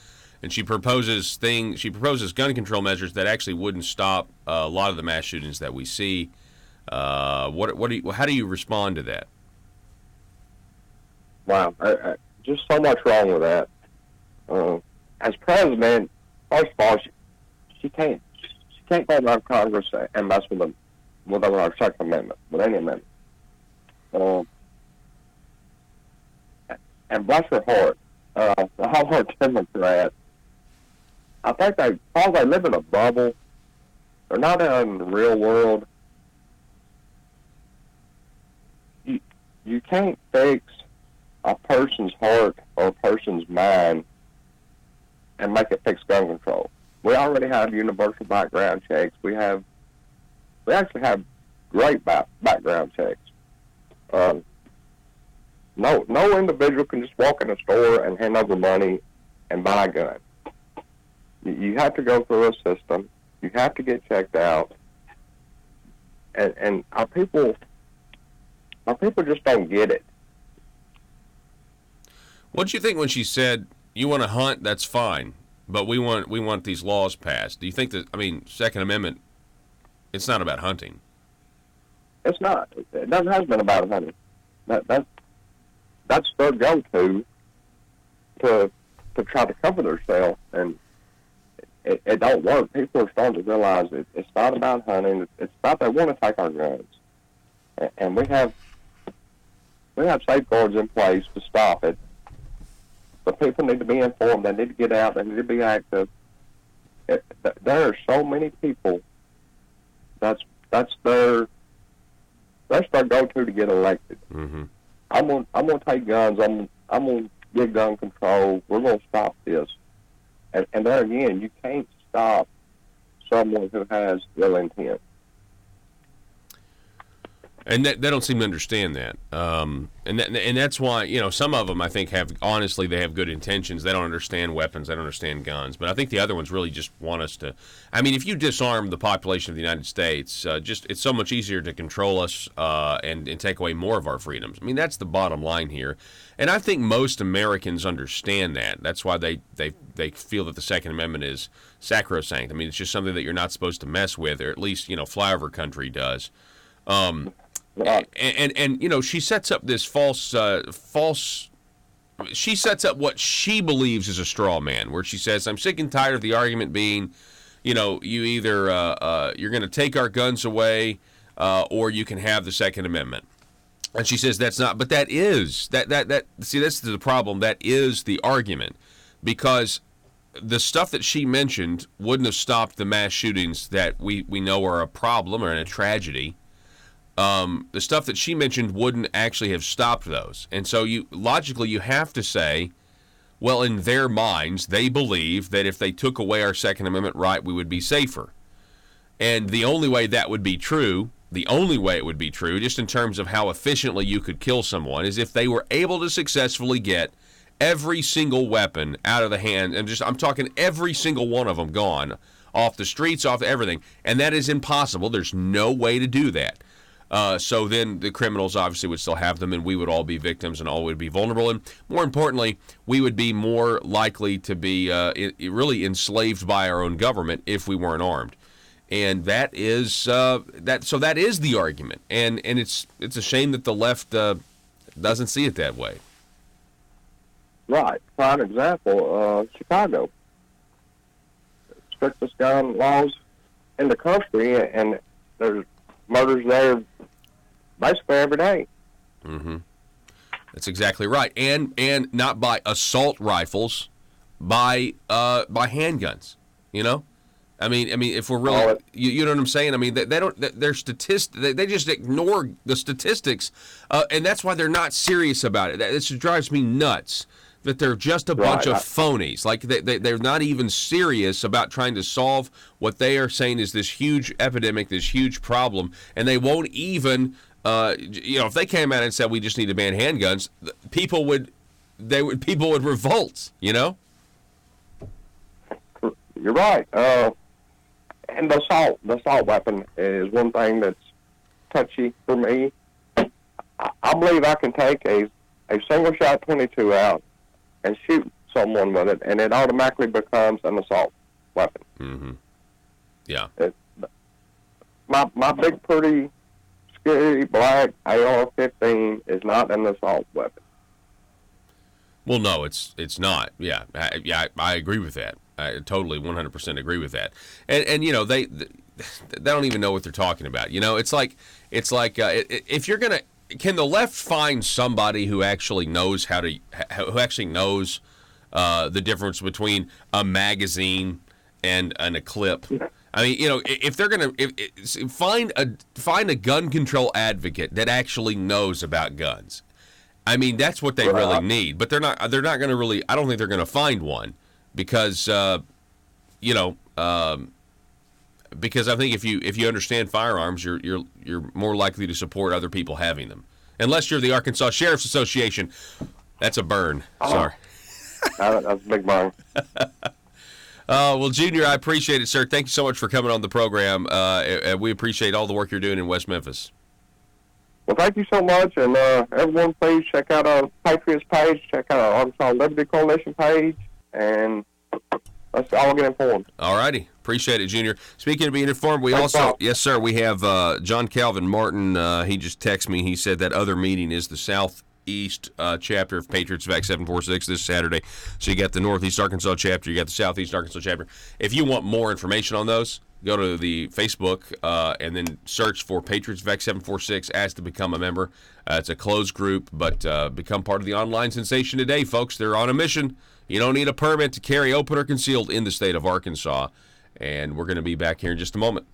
And she proposes gun control measures that actually wouldn't stop a lot of the mass shootings that we see. How do you respond to that? Wow, just so much wrong with that. As president, first of all, she can't go around Congress and mess with our Second Amendment, with any amendment. And bless her heart, all her Democrats, I think they live in a bubble. They're not in the real world. You can't fix a person's heart or a person's mind and make it fix gun control. We already have universal background checks. We actually have great background checks. No individual can just walk in a store and hand over money and buy a gun. You have to go through a system. You have to get checked out. And our people just don't get it. What did you think when she said, you want to hunt, that's fine, but we want these laws passed? Do you think that, Second Amendment, it's not about hunting? It's not. It never has been about hunting. That's their go-to to try to cover themselves, and it don't work. People are starting to realize it's not about hunting. It's about they want to take our guns, and we have safeguards in place to stop it. But people need to be informed. They need to get out. They need to be active. There are so many people. That's their go-to to get elected. Mm-hmm. I'm gonna take guns. I'm gonna get gun control. We're gonna stop this. And there again, you can't stop someone who has ill intent. And they don't seem to understand that. And that's why, some of them I think they have good intentions. They don't understand weapons. They don't understand guns. But I think the other ones really just want us to, if you disarm the population of the United States, it's so much easier to control us and take away more of our freedoms. That's the bottom line here. And I think most Americans understand that. That's why they feel that the Second Amendment is sacrosanct. It's just something that you're not supposed to mess with, or at least, flyover country does. And you know, she sets up this false. She sets up what she believes is a straw man, where she says, "I'm sick and tired of the argument being, you know, you either you're going to take our guns away, or you can have the Second Amendment." And she says that's not, but that is that. See, that's the problem. That is the argument, because the stuff that she mentioned wouldn't have stopped the mass shootings that we know are a problem or a tragedy. The stuff that she mentioned wouldn't actually have stopped those. And so logically you have to say, well, in their minds, they believe that if they took away our Second Amendment right, we would be safer. And the only way that would be true, just in terms of how efficiently you could kill someone, is if they were able to successfully get every single weapon out of the hand, and I'm talking every single one of them gone, off the streets, off everything. And that is impossible. There's no way to do that. So then the criminals obviously would still have them, and we would all be victims and all would be vulnerable. And more importantly, we would be more likely to be really enslaved by our own government if we weren't armed. And that is that is the argument. And it's a shame that the left doesn't see it that way. Right. Prime example, Chicago. Strictest gun laws in the country, and there's murders there basically every day. Mm-hmm. That's exactly right. And not by assault rifles, by handguns. You know, I mean, if we're really, you know what I'm saying? I mean, they don't. They're they just ignore the statistics, and that's why they're not serious about it. This drives me nuts. That they're just a bunch of phonies. Like they're not even serious about trying to solve what they are saying is this huge epidemic, this huge problem, and they won't even, if they came out and said we just need to ban handguns, people would revolt. You know. You're right. And the assault weapon is one thing that's touchy for me. I believe I can take a single shot 22 out and shoot someone with it, and it automatically becomes an assault weapon. Mm-hmm. Yeah. My big, pretty, scary black AR-15 is not an assault weapon. Well, no, it's not. Yeah, I agree with that. I totally 100% agree with that. And you know, they don't even know what they're talking about. You know, it's like if you're gonna. Can the left find somebody who actually knows the difference between a magazine and a clip? I mean, you know, if they're gonna find a gun control advocate that actually knows about guns. I mean, that's what they really need. But they're not going to really. I don't think they're going to find one because because I think if you understand firearms, you're more likely to support other people having them. Unless you're the Arkansas Sheriff's Association. That's a burn. Sorry. That's a big burn. Well, Junior, I appreciate it, sir. Thank you so much for coming on the program. We appreciate all the work you're doing in West Memphis. Well, thank you so much. And everyone, please check out our Patriots page. Check out our Arkansas Liberty Coalition page. And let's all get informed. All righty. Appreciate it, Junior. Speaking of being informed, we yes, sir, we have John Calvin Martin. He just texted me. He said that other meeting is the Southeast chapter of Patriots Vac 746 this Saturday. So you got the Northeast Arkansas chapter, you got the Southeast Arkansas chapter. If you want more information on those, go to the Facebook and then search for Patriots Vac 746. Ask to become a member. It's a closed group, but become part of the online sensation today, folks. They're on a mission. You don't need a permit to carry open or concealed in the state of Arkansas. And we're going to be back here in just a moment.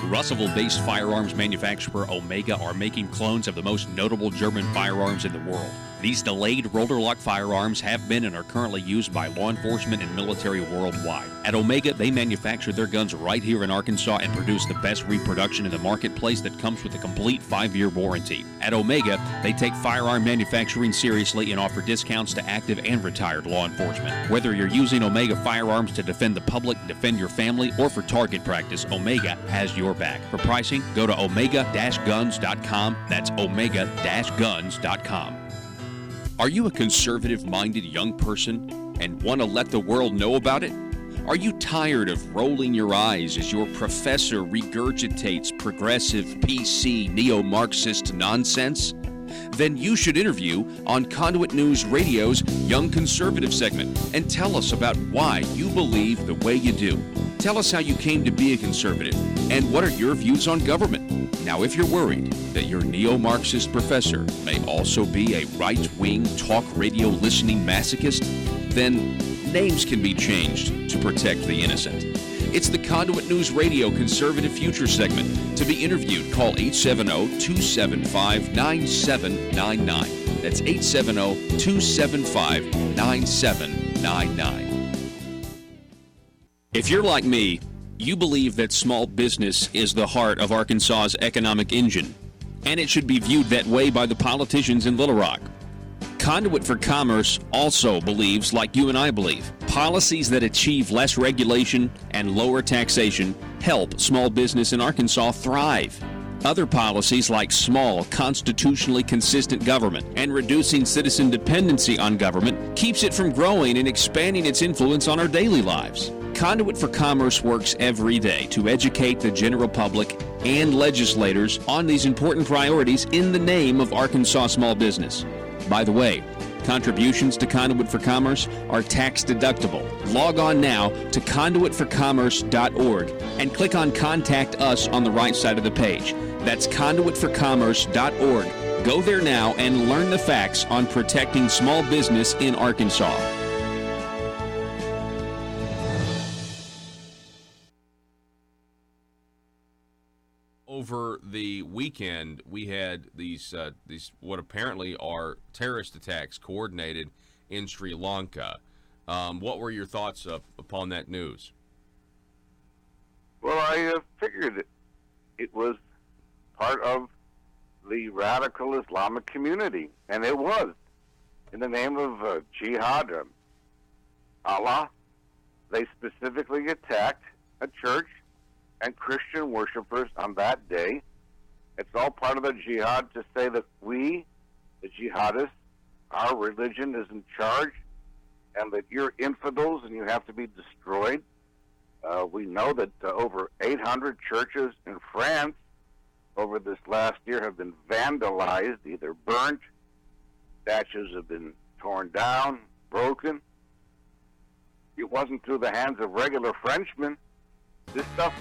Russellville-based firearms manufacturer Omega are making clones of the most notable German firearms in the world. These delayed rotor-lock firearms have been and are currently used by law enforcement and military worldwide. At Omega, they manufacture their guns right here in Arkansas and produce the best reproduction in the marketplace that comes with a complete 5-year warranty. At Omega, they take firearm manufacturing seriously and offer discounts to active and retired law enforcement. Whether you're using Omega firearms to defend the public, defend your family, or for target practice, Omega has your back. For pricing, go to omega-guns.com. That's omega-guns.com. Are you a conservative-minded young person and want to let the world know about it? Are you tired of rolling your eyes as your professor regurgitates progressive, PC, neo-Marxist nonsense? Then you should interview on Conduit News Radio's Young Conservative segment and tell us about why you believe the way you do. Tell us how you came to be a conservative and what are your views on government. Now, if you're worried that your neo-Marxist professor may also be a right-wing talk radio listening masochist, then names can be changed to protect the innocent. It's the Conduit News Radio Conservative Future segment. To be interviewed, call 870-275-9799. That's 870-275-9799. If you're like me, you believe that small business is the heart of Arkansas's economic engine, and it should be viewed that way by the politicians in Little Rock. Conduit for Commerce also believes, like you and I believe, policies that achieve less regulation and lower taxation help small business in Arkansas thrive. Other policies like small, constitutionally consistent government and reducing citizen dependency on government keeps it from growing and expanding its influence on our daily lives. Conduit for Commerce works every day to educate the general public and legislators on these important priorities in the name of Arkansas small business. By the way, contributions to Conduit for Commerce are tax deductible. Log on now to conduitforcommerce.org and click on Contact Us on the right side of the page. That's conduitforcommerce.org. Go there now and learn the facts on protecting small business in Arkansas. Over the weekend, we had these what apparently are terrorist attacks coordinated in Sri Lanka. What were your thoughts upon that news? Well, I figured it was part of the radical Islamic community, and it was in the name of jihad, Allah. They specifically attacked a church and Christian worshipers on that day. It's all part of the jihad to say that we, the jihadists, our religion is in charge, and that you're infidels and you have to be destroyed. We know that over 800 churches in France over this last year have been vandalized, either burnt, statues have been torn down, broken. It wasn't through the hands of regular Frenchmen. This stuff...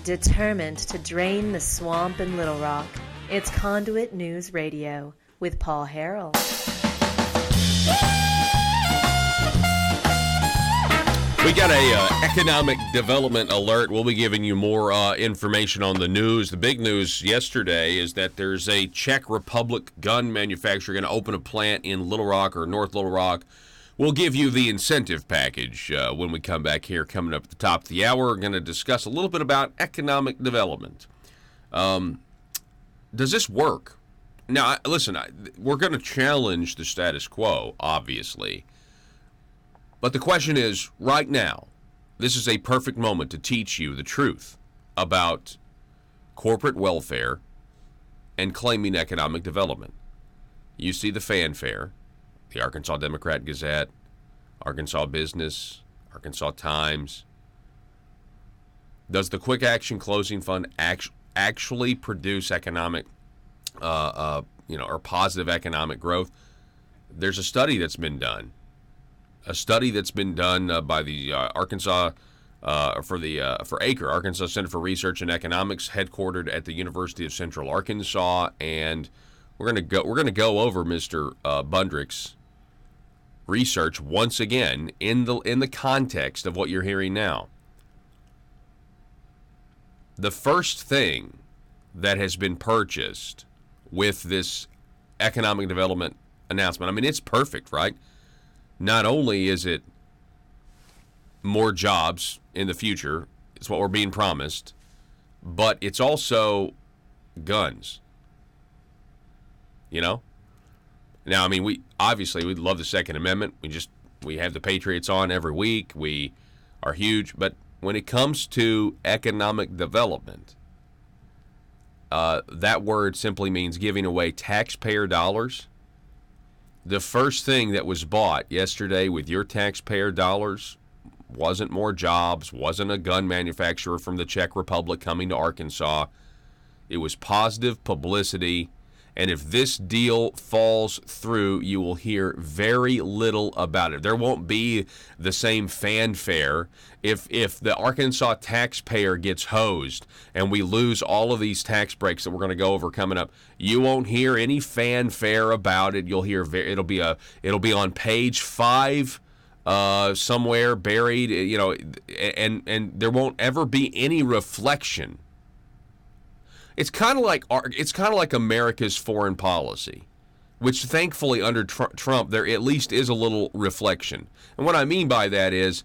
Determined to drain the swamp in Little Rock, it's Conduit News Radio with Paul Harrell. We got a economic development alert. We'll be giving you more information on the news. The big news yesterday is that there's a Czech Republic gun manufacturer going to open a plant in Little Rock or North Little Rock. We'll give you the incentive package when we come back here. Coming up at the top of the hour, we're going to discuss a little bit about economic development. Does this work? Now, listen, we're going to challenge the status quo, obviously. But the question is, right now, this is a perfect moment to teach you the truth about corporate welfare and claiming economic development. You see the fanfare. The Arkansas Democrat-Gazette, Arkansas Business, Arkansas Times. Does the Quick Action Closing Fund actually produce economic, or positive economic growth? There's a study that's been done. A study that's been done by the Arkansas for ACRE, Arkansas Center for Research and Economics, headquartered at the University of Central Arkansas, and we're gonna go over Mr. Bundrick's research once again in the context of what you're hearing now. The first thing that has been purchased with this economic development announcement, I mean, it's perfect, right? Not only is it more jobs in the future, it's what we're being promised, but it's also guns. You know? Now, I mean, we love the Second Amendment. We have the Patriots on every week. We are huge. But when it comes to economic development, that word simply means giving away taxpayer dollars the first thing that was bought yesterday with your taxpayer dollars wasn't more jobs, wasn't a gun manufacturer from the Czech Republic coming to Arkansas. It was positive publicity. And if this deal falls through, you will hear very little about it. There won't be the same fanfare. If the Arkansas taxpayer gets hosed and we lose all of these tax breaks that we're going to go over coming up, you won't hear any fanfare about it. You'll hear it'll be on page 5 somewhere buried, and there won't ever be any reflection. It's kind of like America's foreign policy, which thankfully under Trump there at least is a little reflection. And what I mean by that is,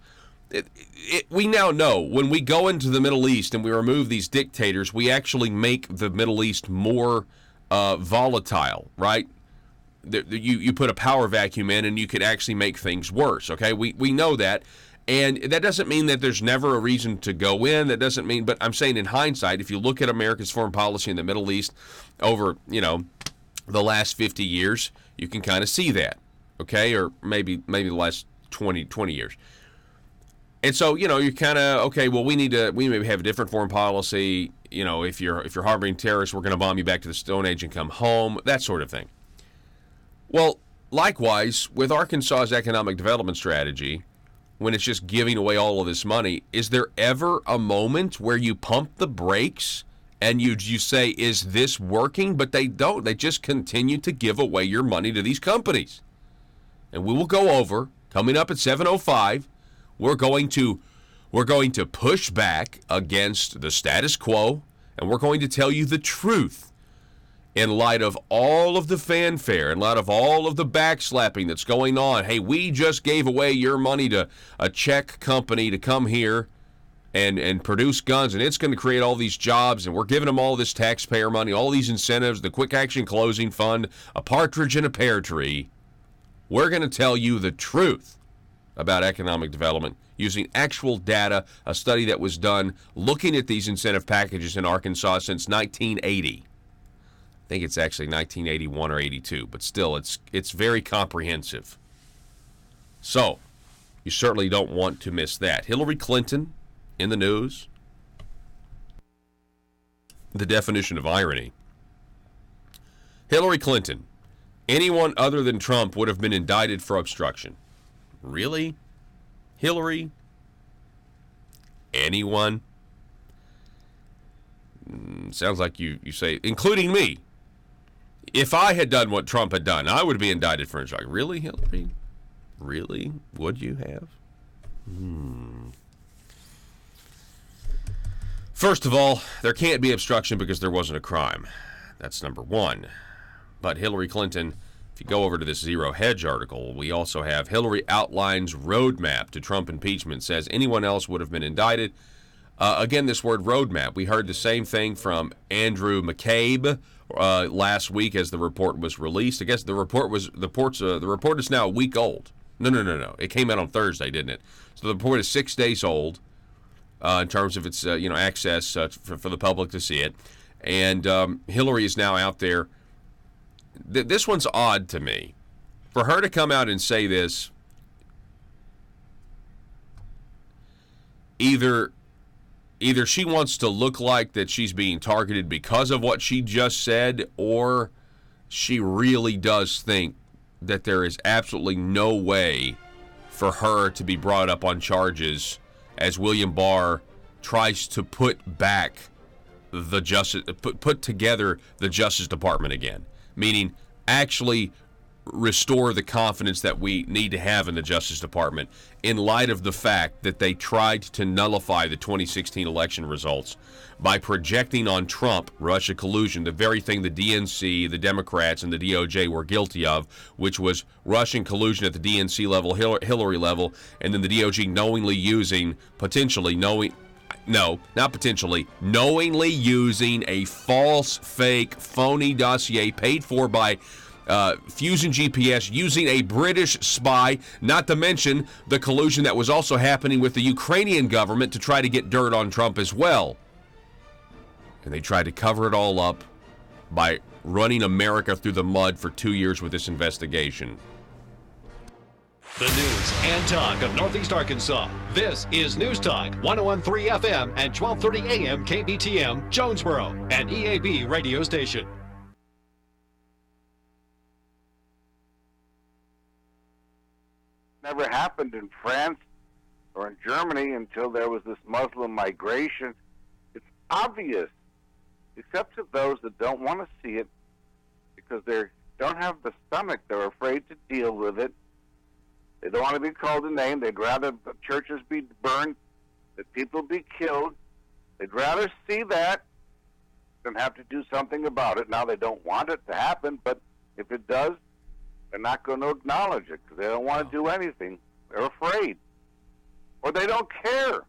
we now know when we go into the Middle East and we remove these dictators, we actually make the Middle East more volatile, right? You put a power vacuum in and you could actually make things worse, okay? We know that. And that doesn't mean that there's never a reason to go in. That doesn't mean, but I'm saying in hindsight, if you look at America's foreign policy in the Middle East over, the last 50 years, you can kind of see that, okay? Or maybe the last 20 years. And so, you're kind of, okay, well, we maybe have a different foreign policy. If you're harboring terrorists, we're going to bomb you back to the Stone Age and come home, that sort of thing. Well, likewise, with Arkansas's economic development strategy, when it's just giving away all of this money, is there ever a moment where you pump the brakes and you say, is this working? But they don't. They just continue to give away your money to these companies. And we will go over, coming up at 7:05, we're going to push back against the status quo, and we're going to tell you the truth. In light of all of the fanfare, in light of all of the backslapping that's going on, hey, we just gave away your money to a Czech company to come here and produce guns, and it's going to create all these jobs, and we're giving them all this taxpayer money, all these incentives, the Quick Action Closing Fund, a partridge in a pear tree. We're going to tell you the truth about economic development using actual data, a study that was done looking at these incentive packages in Arkansas since 1980. I think it's actually 1981 or 82, but still, it's very comprehensive. So, you certainly don't want to miss that. Hillary Clinton in the news. The definition of irony. Hillary Clinton. Anyone other than Trump would have been indicted for obstruction. Really? Hillary? Anyone? Sounds like you say, including me. If I had done what Trump had done, I would be indicted for obstruction. Really, Hillary? Really? Would you have? First of all, there can't be obstruction because there wasn't a crime. That's number one. But Hillary Clinton, if you go over to this Zero Hedge article, we also have Hillary outlines roadmap to Trump impeachment, says anyone else would have been indicted. Again, this word roadmap. We heard the same thing from Andrew McCabe last week as the report was released. I guess the report is now a week old. No. It came out on Thursday, didn't it? So the report is 6 days old in terms of its access for the public to see it. And Hillary is now out there. This one's odd to me. For her to come out and say this, either she wants to look like that she's being targeted because of what she just said, or she really does think that there is absolutely no way for her to be brought up on charges as William Barr tries to put together the Justice Department again, meaning actually restore the confidence that we need to have in the Justice Department in light of the fact that they tried to nullify the 2016 election results by projecting on Trump Russia collusion, the very thing the DNC, the Democrats, and the DOJ were guilty of, which was Russian collusion at the DNC level, Hillary level, and then the DOJ knowingly using a false, fake, phony dossier paid for by Fusion GPS, using a British spy, not to mention the collusion that was also happening with the Ukrainian government to try to get dirt on Trump as well. And they tried to cover it all up by running America through the mud for 2 years with this investigation. The news and talk of Northeast Arkansas. This is News Talk 101.3 FM and 12:30 AM KBTM, Jonesboro, an EAB radio station. Never happened in France or in Germany until there was this Muslim migration. It's obvious, except to those that don't want to see it because they don't have the stomach. They're afraid to deal with it. They don't want to be called a name. They'd rather the churches be burned, that people be killed. They'd rather see that than have to do something about it. Now, they don't want it to happen, but if it does, they're not going to acknowledge it because they don't want to do anything. They're afraid. Or they don't care.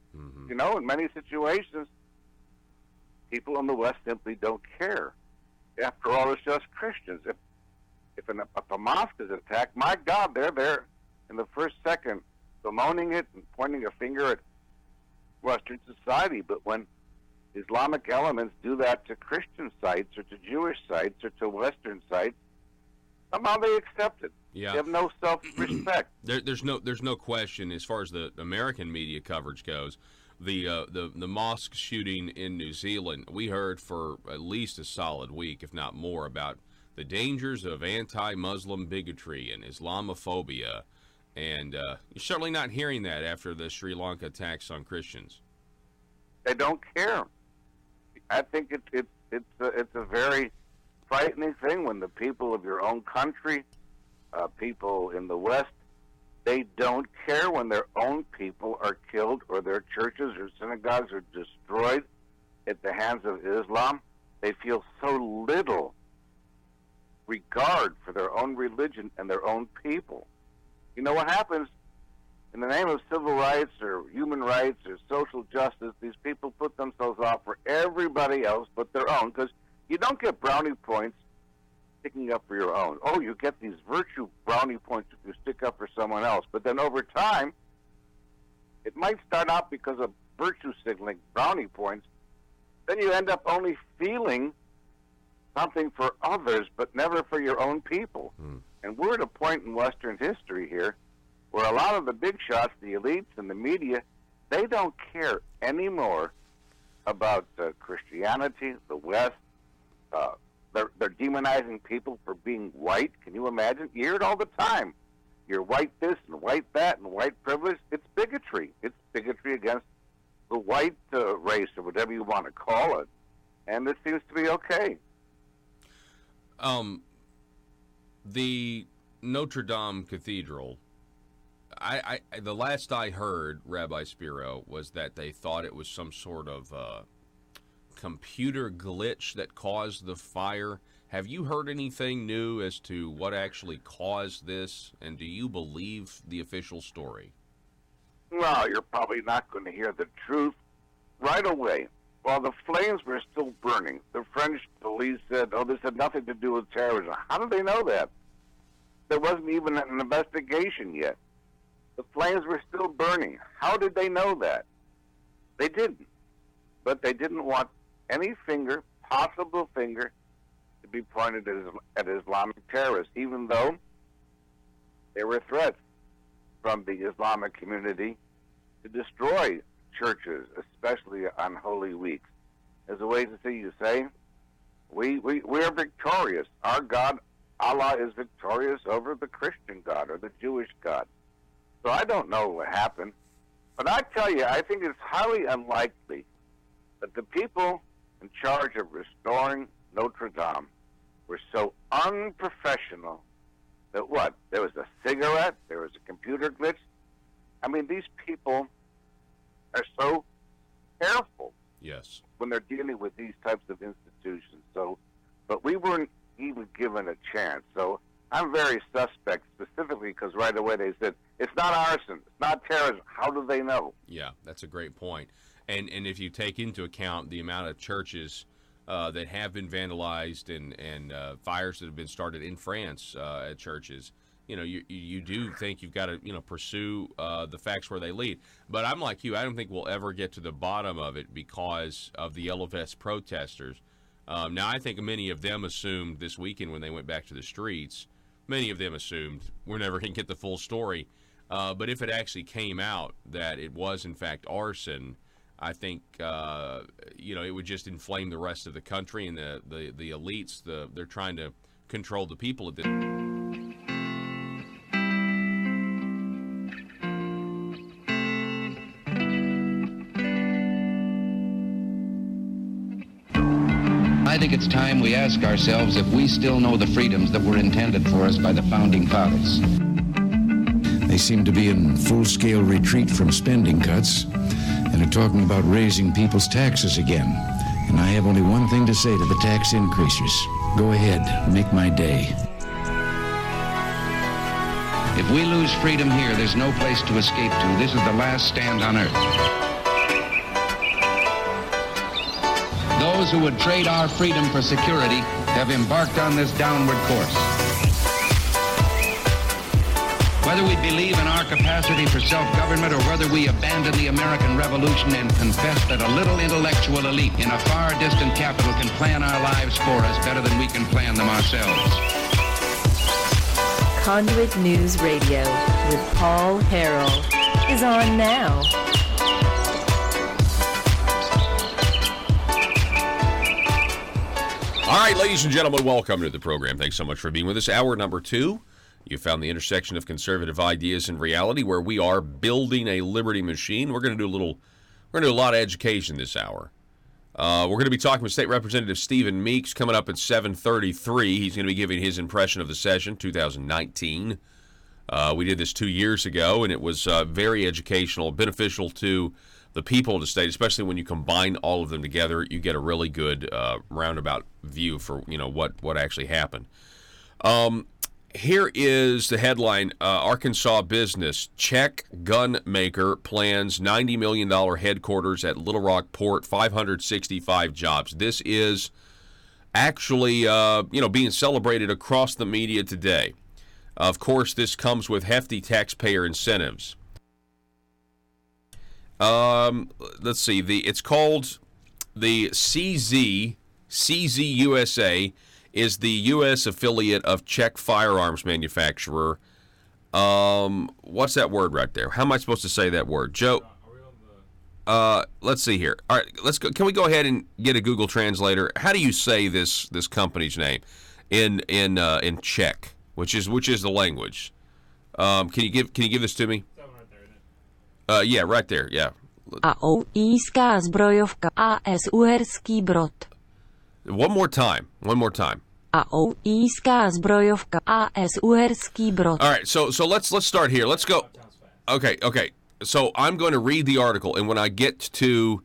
You know, in many situations, people in the West simply don't care. After all, it's just Christians. If a mosque is attacked, my God, they're there in the first second bemoaning it and pointing a finger at Western society. But when Islamic elements do that to Christian sites or to Jewish sites or to Western sites, somehow they accept it. Yeah. They have no self-respect. There's no question as far as the American media coverage goes. The mosque shooting in New Zealand, we heard for at least a solid week, if not more, about the dangers of anti-Muslim bigotry and Islamophobia. And you're certainly not hearing that after the Sri Lanka attacks on Christians. They don't care. I think it's a very frightening thing when the people of your own country, people in the West, they don't care when their own people are killed or their churches or synagogues are destroyed at the hands of Islam. They feel so little regard for their own religion and their own people. You know what happens? In the name of civil rights or human rights or social justice, these people put themselves off for everybody else but their own, because you don't get brownie points sticking up for your own. Oh, you get these virtue brownie points if you stick up for someone else. But then over time, it might start out because of virtue signaling brownie points. Then you end up only feeling something for others, but never for your own people. And we're at a point in Western history here where a lot of the big shots, the elites and the media, they don't care anymore about Christianity, the West. They're demonizing people for being white. Can you imagine? You hear it all the time. You're white this and white that and white privilege. It's bigotry. It's bigotry against the white race or whatever you want to call it. And it seems to be okay. The Notre Dame Cathedral, I the last I heard, Rabbi Spiro, was that they thought it was some sort of computer glitch that caused the fire. Have you heard anything new as to what actually caused this, and do you believe the official story? Well, you're probably not going to hear the truth right away. While the flames were still burning, the French police said, oh, this had nothing to do with terrorism. How did they know that? There wasn't even an investigation yet. The flames were still burning. How did they know that? They didn't. But they didn't want any possible finger, to be pointed at Islamic terrorists, even though there were threats from the Islamic community to destroy churches, especially on Holy Weeks. As a way to say, you say, we are victorious. Our God, Allah, is victorious over the Christian God or the Jewish God. So I don't know what happened. But I tell you, I think it's highly unlikely that the people in charge of restoring Notre Dame were so unprofessional that what? There was a cigarette, there was a computer glitch. I mean, these people are so careful. Yes. When they're dealing with these types of institutions. So, but we weren't even given a chance. So I'm very suspect, specifically because right away they said, it's not arson, it's not terrorism. How do they know? Yeah, that's a great point. And if you take into account the amount of churches that have been vandalized and fires that have been started in France at churches, you know, you do think you've got to, you know, pursue the facts where they lead. But I'm like you. I don't think we'll ever get to the bottom of it because of the Yellow Vest protesters. Now, I think many of them assumed this weekend when they went back to the streets, many of them assumed we're never going to get the full story. But if it actually came out that it was, in fact, arson, I think, it would just inflame the rest of the country and the elites. They're trying to control the people at this. I think it's time we ask ourselves if we still know the freedoms that were intended for us by the Founding Fathers. They seem to be in full-scale retreat from spending cuts and are talking about raising people's taxes again. And I have only one thing to say to the tax increasers. Go ahead, make my day. If we lose freedom here, there's no place to escape to. This is the last stand on earth. Those who would trade our freedom for security have embarked on this downward course. Whether we believe in our capacity for self-government or whether we abandon the American Revolution and confess that a little intellectual elite in a far distant capital can plan our lives for us better than we can plan them ourselves. Conduit News Radio with Paul Harrell is on now. All right, ladies and gentlemen, welcome to the program. Thanks so much for being with us. Hour number 2. You found the intersection of conservative ideas and reality, where we are building a liberty machine. We're going to do a lot of education this hour. We're going to be talking with State Representative Stephen Meeks coming up at 7:33. He's going to be giving his impression of the session 2019. We did this 2 years ago, and it was very educational, beneficial to the people of the state, especially when you combine all of them together. You get a really good roundabout view for what actually happened. Here is the headline: Arkansas business Czech gun maker plans $90 million headquarters at Little Rock Port, 565 jobs. This is actually being celebrated across the media today. Of course, this comes with hefty taxpayer incentives. Let's see. It's called the CZ USA. Is the U.S. affiliate of Czech firearms manufacturer. What's that word right there? How am I supposed to say that word, Joe? Let's see here. All right, let's go. Can we go ahead and get a Google translator? How do you say this company's name in Czech, which is the language? Can you give this to me? Yeah, right there. Yeah. AOIská zbrojovka AS Uherský Brod. One more time. AOIská zbrojovka AS Uherský Brod. All right, so let's start here. Let's go. Okay. So I'm going to read the article, and when I get to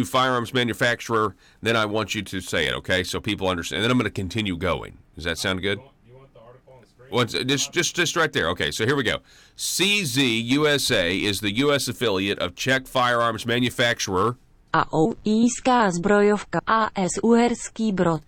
firearms manufacturer, then I want you to say it. Okay, so people understand. And then I'm going to continue going. Does that sound good? You want the article on the screen? Just right there. Okay, so here we go. CZ USA is the U.S. affiliate of Czech firearms manufacturer. AOIská zbrojovka AS Uherský Brod.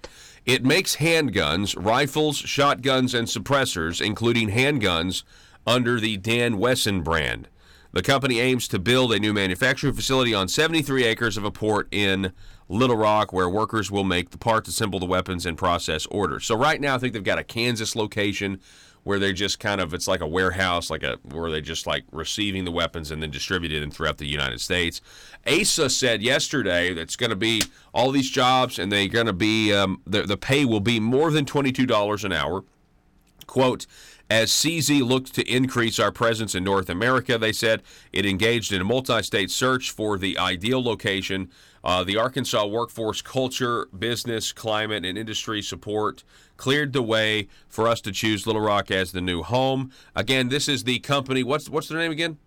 It makes handguns, rifles, shotguns, and suppressors, including handguns, under the Dan Wesson brand. The company aims to build a new manufacturing facility on 73 acres of a port in Little Rock, where workers will make the parts, assemble the weapons, and process orders. So right now, I think they've got a Kansas location where they just it's like a warehouse, where they just receiving the weapons and then distributing them throughout the United States. ASA said yesterday that it's going to be all these jobs, and they're going to be the pay will be more than $22 an hour. Quote, as CZ looked to increase our presence in North America, they said it engaged in a multi-state search for the ideal location. The Arkansas workforce culture, business, climate, and industry support cleared the way for us to choose Little Rock as the new home. Again, this is the company. What's their name again?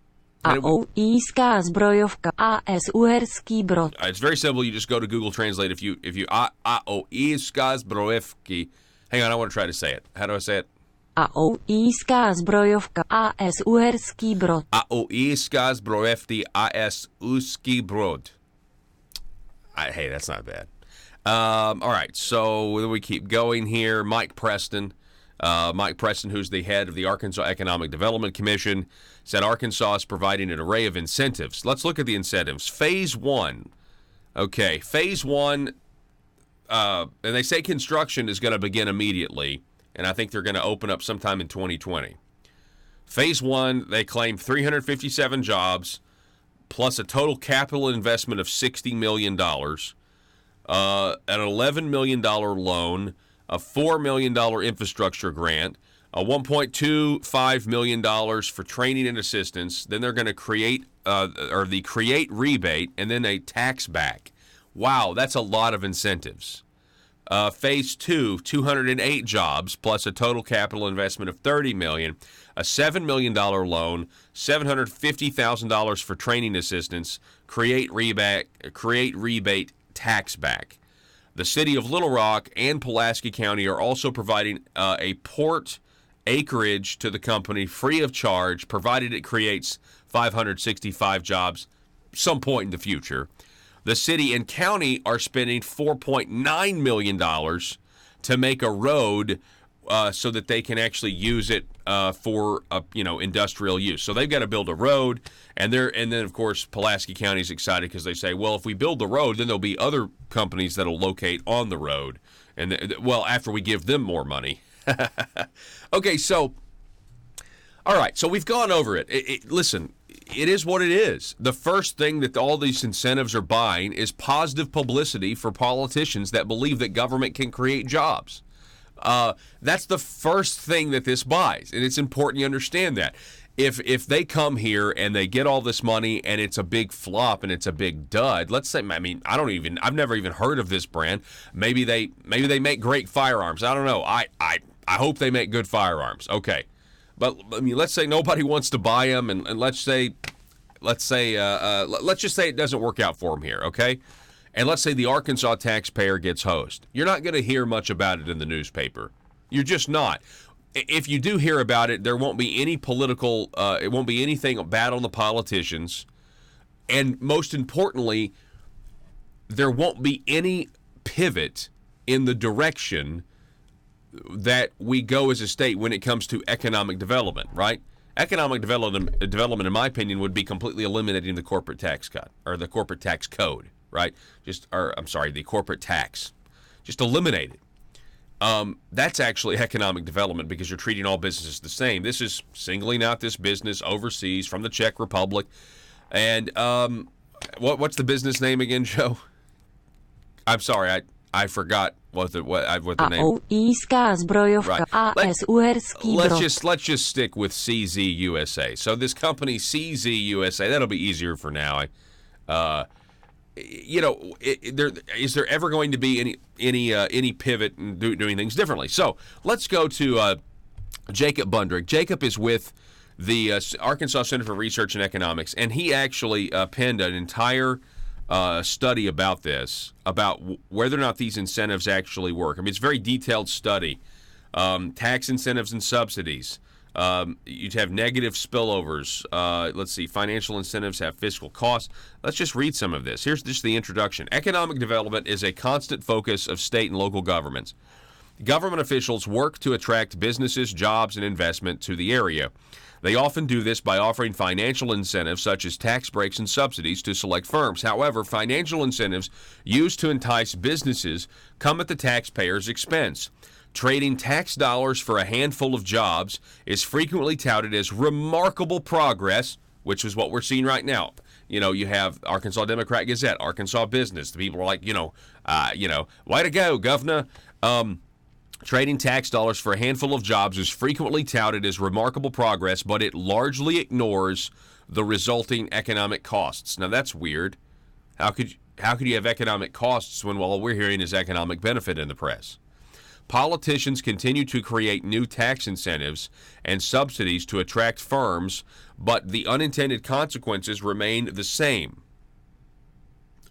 AOIská zbrojovka AS Uherský Brod. It's very simple. You just go to Google Translate. If you AOIská zbrojovky. Hang on, I want to try to say it. How do I say it? AOIská zbrojovka AS Uherský Brod. AOIská zbrojovky AS Uherský Brod. Hey, that's not bad. All right, so we keep going here. Mike Preston, who's the head of the Arkansas Economic Development Commission, said Arkansas is providing an array of incentives. Let's look at the incentives. Phase 1. Okay, Phase 1, and they say construction is going to begin immediately, and I think they're going to open up sometime in 2020. Phase 1, they claim 357 jobs, plus a total capital investment of $60 million, an $11 million loan, a $4 million infrastructure grant, a $1.25 million for training and assistance. Then they're going to create the create rebate, and then a tax back. Wow, that's a lot of incentives. Phase 2, 208 jobs, plus a total capital investment of $30 million, a $7 million loan, $750,000 for training assistance, create rebate, tax back. The city of Little Rock and Pulaski County are also providing a port acreage to the company free of charge, provided it creates 565 jobs some point in the future. The city and county are spending $4.9 million to make a road so that they can actually use it for industrial use. So they've got to build a road, and then of course Pulaski County is excited because they say, well, if we build the road, then there'll be other companies that'll locate on the road, and after we give them more money. Okay, so all right, so we've gone over it. Listen, it is what it is. The first thing that all these incentives are buying is positive publicity for politicians that believe that government can create jobs. That's the first thing that this buys, and it's important you understand that. If they come here and they get all this money and it's a big flop and it's a big dud, let's say, I've never even heard of this brand. Maybe they make great firearms. I don't know. I hope they make good firearms. Okay. But let's say nobody wants to buy them, and let's just say it doesn't work out for them here, okay? And let's say the Arkansas taxpayer gets hosed. You're not going to hear much about it in the newspaper. You're just not. If you do hear about it, there won't be any political. It won't be anything bad on the politicians, and most importantly, there won't be any pivot in the direction that we go as a state when it comes to economic development, right? Economic development, in my opinion, would be completely eliminating the corporate tax cut, or the corporate tax code, right? The corporate tax. Just eliminate it. That's actually economic development because you're treating all businesses the same. This is singling out this business overseas from the Czech Republic. And what's the business name again, Joe? I'm sorry, I forgot what the name. Zbrojovka, AS Uherský Brod. Let's just stick with CZ USA. So this company CZ USA, that'll be easier for now. Is there ever going to be any pivot in doing things differently? So let's go to Jacob Bundrick. Jacob is with the Arkansas Center for Research and Economics, and he actually penned an entire study about this, about whether or not these incentives actually work. I mean, it's a very detailed study. Tax incentives and subsidies. You'd have negative spillovers. Let's see. Financial incentives have fiscal costs. Let's just read some of this. Here's just the introduction. Economic development is a constant focus of state and local governments. Government officials work to attract businesses, jobs, and investment to the area. They often do this by offering financial incentives such as tax breaks and subsidies to select firms. However, financial incentives used to entice businesses come at the taxpayer's expense. Trading tax dollars for a handful of jobs is frequently touted as remarkable progress, which is what we're seeing right now. You have Arkansas Democrat Gazette, Arkansas Business. The people are like, way to go, governor. Trading tax dollars for a handful of jobs is frequently touted as remarkable progress, but it largely ignores the resulting economic costs. Now, that's weird. How could you have economic costs when all we're hearing is economic benefit in the press? Politicians continue to create new tax incentives and subsidies to attract firms, but the unintended consequences remain the same.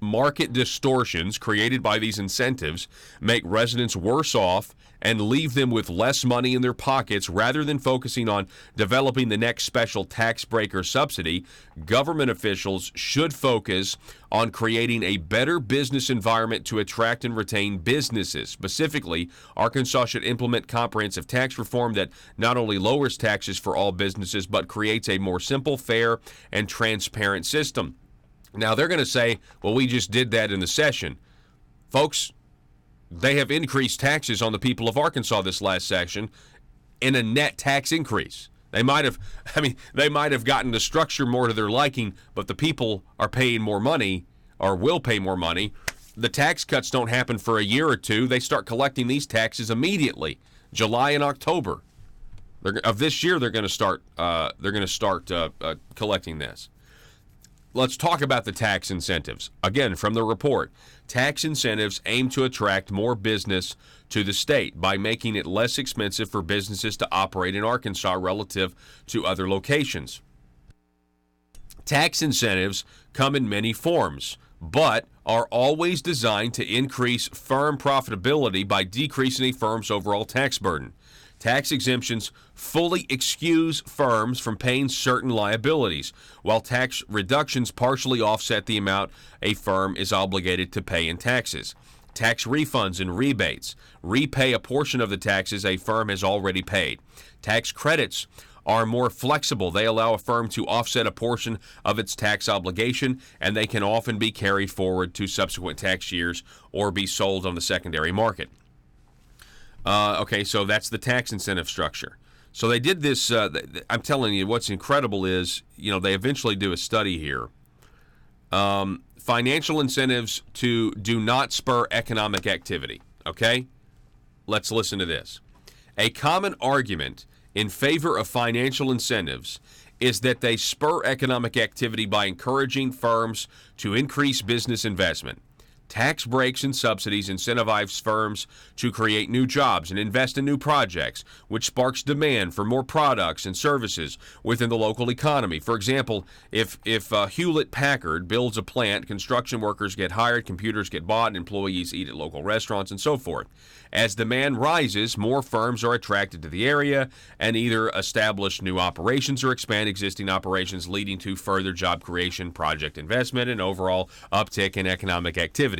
Market distortions created by these incentives make residents worse off and leave them with less money in their pockets. Rather than focusing on developing the next special tax break or subsidy, government officials should focus on creating a better business environment to attract and retain businesses. Specifically, Arkansas should implement comprehensive tax reform that not only lowers taxes for all businesses, but creates a more simple, fair, and transparent system. Now, they're going to say, well, we just did that in the session. Folks, They have increased taxes on the people of Arkansas this last session in a net tax increase. They might have gotten the structure more to their liking, but the people are paying more money or will pay more money. The tax cuts don't happen for a year or two. They start collecting these taxes immediately, July and October of this year. They're going to start. Collecting this. Let's talk about the tax incentives. Again, from the report, tax incentives aim to attract more business to the state by making it less expensive for businesses to operate in Arkansas relative to other locations. Tax incentives come in many forms, but are always designed to increase firm profitability by decreasing a firm's overall tax burden. Tax exemptions fully excuse firms from paying certain liabilities, while tax reductions partially offset the amount a firm is obligated to pay in taxes. Tax refunds and rebates repay a portion of the taxes a firm has already paid. Tax credits are more flexible. They allow a firm to offset a portion of its tax obligation, and they can often be carried forward to subsequent tax years or be sold on the secondary market. Okay, so that's the tax incentive structure. So they did this. I'm telling you, what's incredible is, they eventually do a study here. Financial incentives do not spur economic activity. Okay? Let's listen to this. A common argument in favor of financial incentives is that they spur economic activity by encouraging firms to increase business investment. Tax breaks and subsidies incentivize firms to create new jobs and invest in new projects, which sparks demand for more products and services within the local economy. For example, if Hewlett-Packard builds a plant, construction workers get hired, computers get bought, employees eat at local restaurants, and so forth. As demand rises, more firms are attracted to the area and either establish new operations or expand existing operations, leading to further job creation, project investment, and overall uptick in economic activity.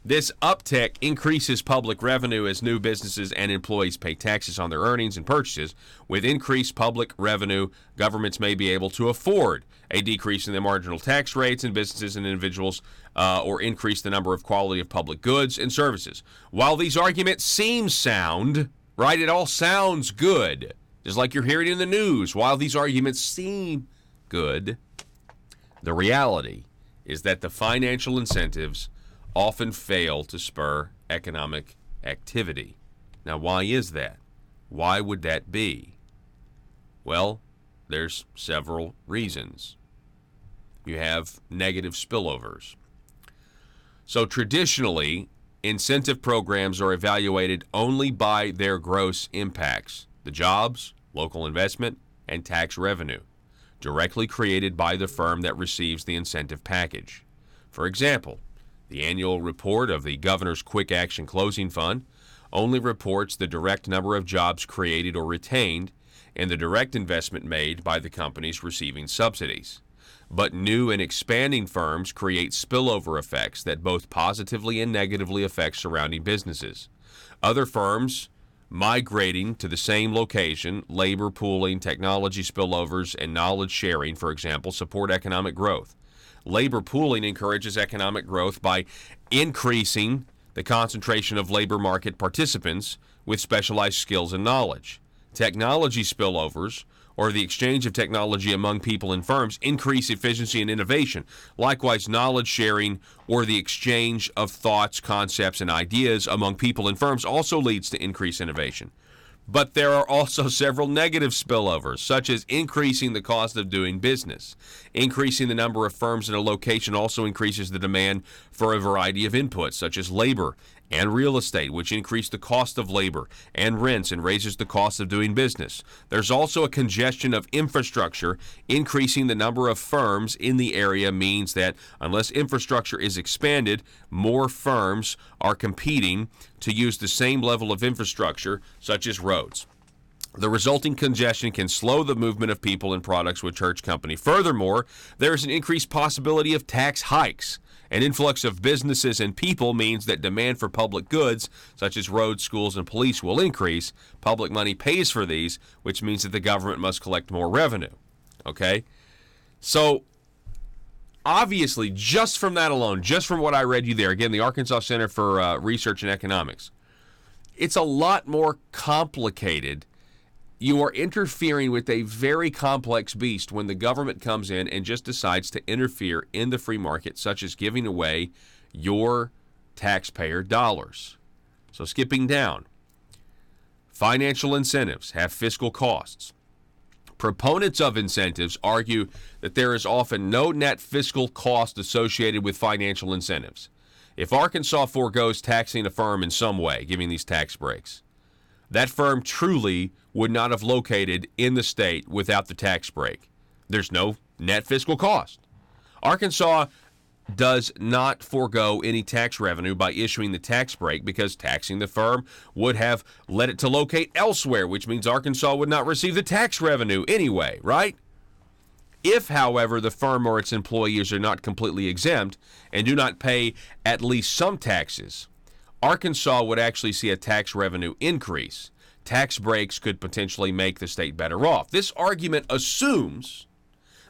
This uptick increases public revenue as new businesses and employees pay taxes on their earnings and purchases. With increased public revenue, governments may be able to afford a decrease in the marginal tax rates, and businesses and individuals or increase the number of quality of public goods and services. While these arguments seem sound, right, it all sounds good, just like you're hearing in the news. While these arguments seem good, the reality is that the financial incentives often fail to spur economic activity. Now, why is that? Why would that be? Well, there's several reasons. You have negative spillovers. So traditionally, incentive programs are evaluated only by their gross impacts, the jobs, local investment, and tax revenue, directly created by the firm that receives the incentive package. For example, the annual report of the Governor's Quick Action Closing Fund only reports the direct number of jobs created or retained and the direct investment made by the companies receiving subsidies. But new and expanding firms create spillover effects that both positively and negatively affect surrounding businesses. Other firms migrating to the same location, labor pooling, technology spillovers, and knowledge sharing, for example, support economic growth. Labor pooling encourages economic growth by increasing the concentration of labor market participants with specialized skills and knowledge. Technology spillovers, or the exchange of technology among people and firms, increase efficiency and innovation. Likewise, knowledge sharing, or the exchange of thoughts, concepts, and ideas among people and firms also leads to increased innovation. But there are also several negative spillovers, such as increasing the cost of doing business. Increasing the number of firms in a location also increases the demand for a variety of inputs, such as labor and real estate, which increase the cost of labor and rents and raises the cost of doing business. There's also a congestion of infrastructure. Increasing the number of firms in the area means that unless infrastructure is expanded, more firms are competing to use the same level of infrastructure, such as roads. The resulting congestion can slow the movement of people and products with church company. Furthermore, there is an increased possibility of tax hikes. An influx of businesses and people means that demand for public goods, such as roads, schools, and police, will increase. Public money pays for these, which means that the government must collect more revenue. Okay? So, obviously, just from that alone, just from what I read you there, again, the Arkansas Center for Research and Economics, it's a lot more complicated. You are interfering with a very complex beast when the government comes in and just decides to interfere in the free market, such as giving away your taxpayer dollars. So skipping down, financial incentives have fiscal costs. Proponents of incentives argue that there is often no net fiscal cost associated with financial incentives. If Arkansas forgoes taxing a firm in some way, giving these tax breaks, that firm truly would not have located in the state without the tax break. There's no net fiscal cost. Arkansas does not forego any tax revenue by issuing the tax break because taxing the firm would have led it to locate elsewhere, which means Arkansas would not receive the tax revenue anyway, right? If, however, the firm or its employees are not completely exempt and do not pay at least some taxes, Arkansas would actually see a tax revenue increase. Tax breaks could potentially make the state better off. This argument assumes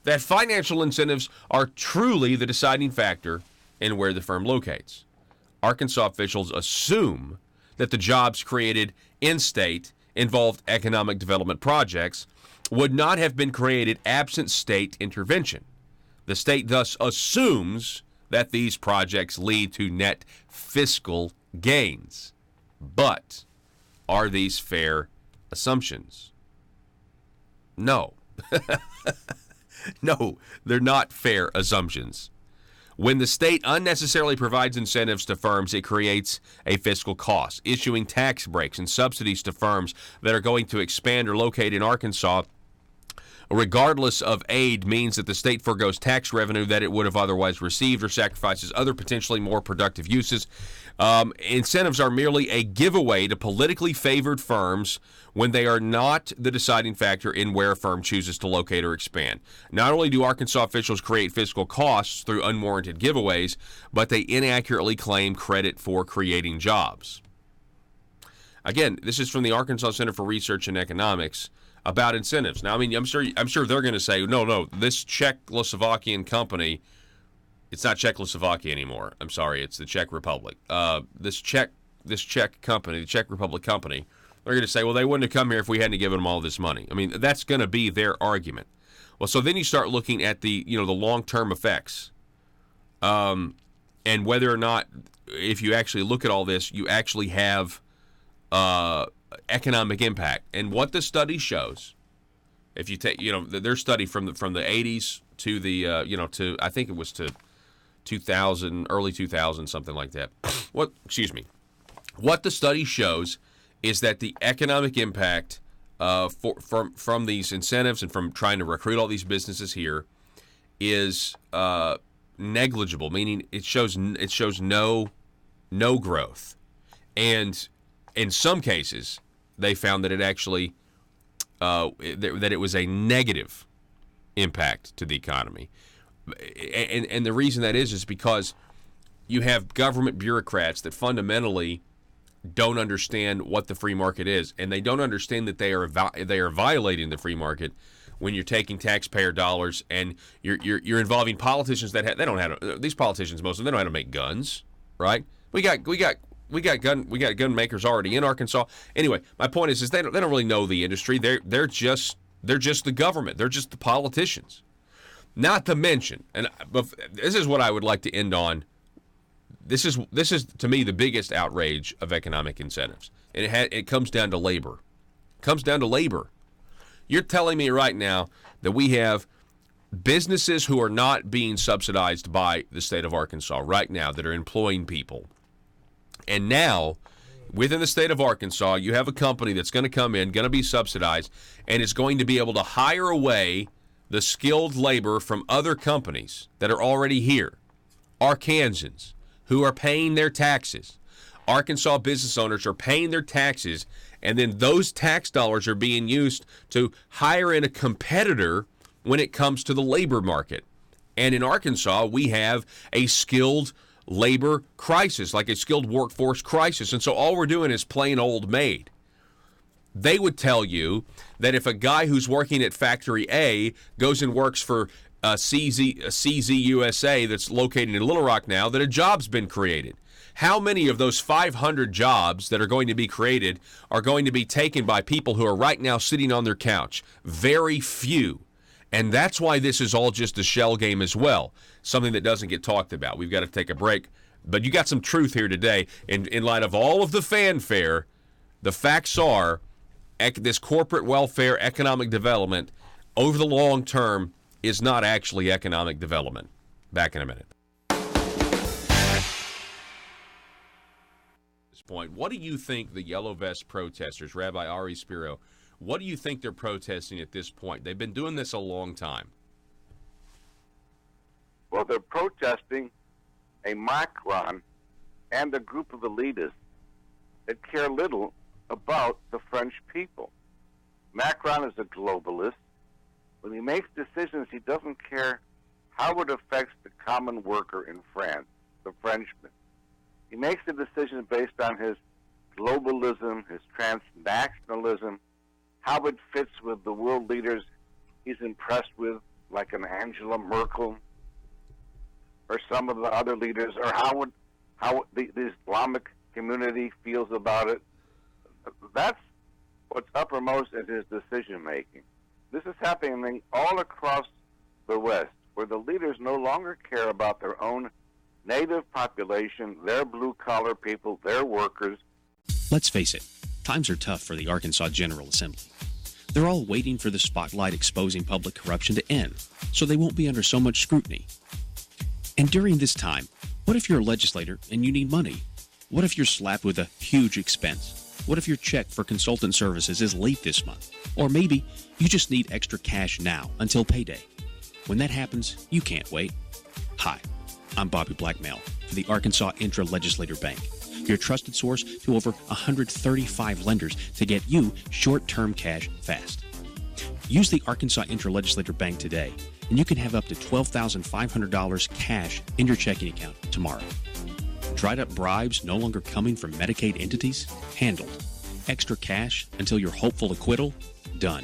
that financial incentives are truly the deciding factor in where the firm locates. Arkansas officials assume that the jobs created in-state involved economic development projects would not have been created absent state intervention. The state thus assumes that these projects lead to net fiscal gains. But are these fair assumptions? No. No, they're not fair assumptions. When the state unnecessarily provides incentives to firms, it creates a fiscal cost. Issuing tax breaks and subsidies to firms that are going to expand or locate in Arkansas, regardless of aid, means that the state forgoes tax revenue that it would have otherwise received or sacrifices other potentially more productive uses. Incentives are merely a giveaway to politically favored firms when they are not the deciding factor in where a firm chooses to locate or expand. Not only do Arkansas officials create fiscal costs through unwarranted giveaways, but they inaccurately claim credit for creating jobs. Again, this is from the Arkansas Center for Research and Economics about incentives. Now, I mean, I'm sure they're going to say, no, this Czechoslovakian company, it's not Czechoslovakia anymore. I'm sorry, it's the Czech Republic. This Czech company, the Czech Republic company, they're going to say, well, they wouldn't have come here if we hadn't given them all this money. I mean, that's going to be their argument. Well, so then you start looking at the long-term effects, and whether or not, if you actually look at all this, you actually have economic impact. And what the study shows, if you take, their study from the 80s to the, to I think it was to 2000, early 2000, something like that. What the study shows is that the economic impact from these incentives and from trying to recruit all these businesses here is negligible, meaning it shows no growth. And in some cases, they found that it actually that it was a negative impact to the economy. And the reason that is because you have government bureaucrats that fundamentally don't understand what the free market is, and they don't understand that they are violating the free market when you're taking taxpayer dollars and you're involving politicians that they don't have these politicians, most of them, they don't know how to make guns, right? We got gun makers already in Arkansas. Anyway, my point is they don't really know the industry. They're just the government. They're just the politicians. Not to mention, but this is what I would like to end on. This is to me the biggest outrage of economic incentives, and it comes down to labor. It comes down to labor. You're telling me right now that we have businesses who are not being subsidized by the state of Arkansas right now that are employing people, and now within the state of Arkansas you have a company that's going to come in, going to be subsidized, and is going to be able to hire away the skilled labor from other companies that are already here, Arkansans, who are paying their taxes. Arkansas business owners are paying their taxes, and then those tax dollars are being used to hire in a competitor when it comes to the labor market. And in Arkansas, we have a skilled labor crisis, like a skilled workforce crisis. And so all we're doing is plain old maid. They would tell you that if a guy who's working at Factory A goes and works for CZ USA that's located in Little Rock now that a job's been created. How many of those 500 jobs that are going to be created are going to be taken by people who are right now sitting on their couch? Very few. And that's why this is all just a shell game as well, something that doesn't get talked about. We've got to take a break. But you got some truth here today. In light of all of the fanfare, the facts are this corporate welfare, economic development, over the long term, is not actually economic development. Back in a minute. Point. What do you think the Yellow Vest protesters, Rabbi Ari Spiro, what do you think they're protesting at this point? They've been doing this a long time. Well, they're protesting a Macron and a group of elitists that care little about the French people. Macron is a globalist. When he makes decisions, he doesn't care how it affects the common worker in France, the Frenchman. He makes a decision based on his globalism, his transnationalism, how it fits with the world leaders he's impressed with, like an Angela Merkel or some of the other leaders, or how the Islamic community feels about it. That's what's uppermost in his decision-making. This is happening all across the West, where the leaders no longer care about their own native population, their blue-collar people, their workers. Let's face it, times are tough for the Arkansas General Assembly. They're all waiting for the spotlight exposing public corruption to end, so they won't be under so much scrutiny. And during this time, what if you're a legislator and you need money? What if you're slapped with a huge expense? What if your check for consultant services is late this month? Or maybe you just need extra cash now until payday. When that happens, you can't wait. Hi. I'm Bobby Blackmail for the Arkansas Intra-Legislator Bank, your trusted source to over 135 lenders to get you short-term cash fast. Use the Arkansas Intra-Legislator Bank today, and you can have up to $12,500 cash in your checking account tomorrow. Dried-up bribes no longer coming from Medicaid entities? Handled. Extra cash until your hopeful acquittal? Done.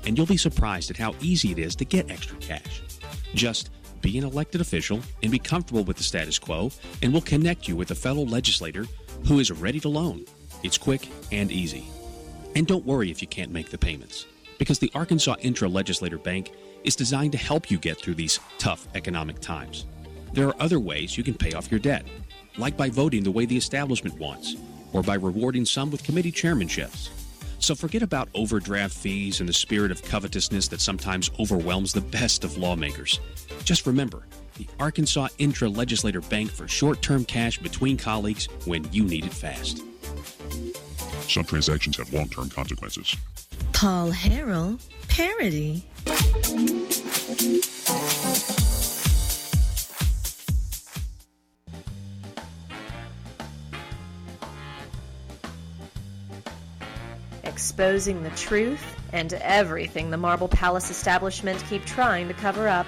And you'll be surprised at how easy it is to get extra cash. Just be an elected official and be comfortable with the status quo, and we'll connect you with a fellow legislator who is ready to loan. It's quick and easy. And don't worry if you can't make the payments, because the Arkansas Intra-Legislator Bank is designed to help you get through these tough economic times. There are other ways you can pay off your debt, like by voting the way the establishment wants, or by rewarding some with committee chairmanships. So forget about overdraft fees and the spirit of covetousness that sometimes overwhelms the best of lawmakers. Just remember, the Arkansas Intra-Legislator Bank for short-term cash between colleagues when you need it fast. Some transactions have long-term consequences. Paul Harrell, parody. Exposing the truth and everything the Marble Palace establishment keep trying to cover up.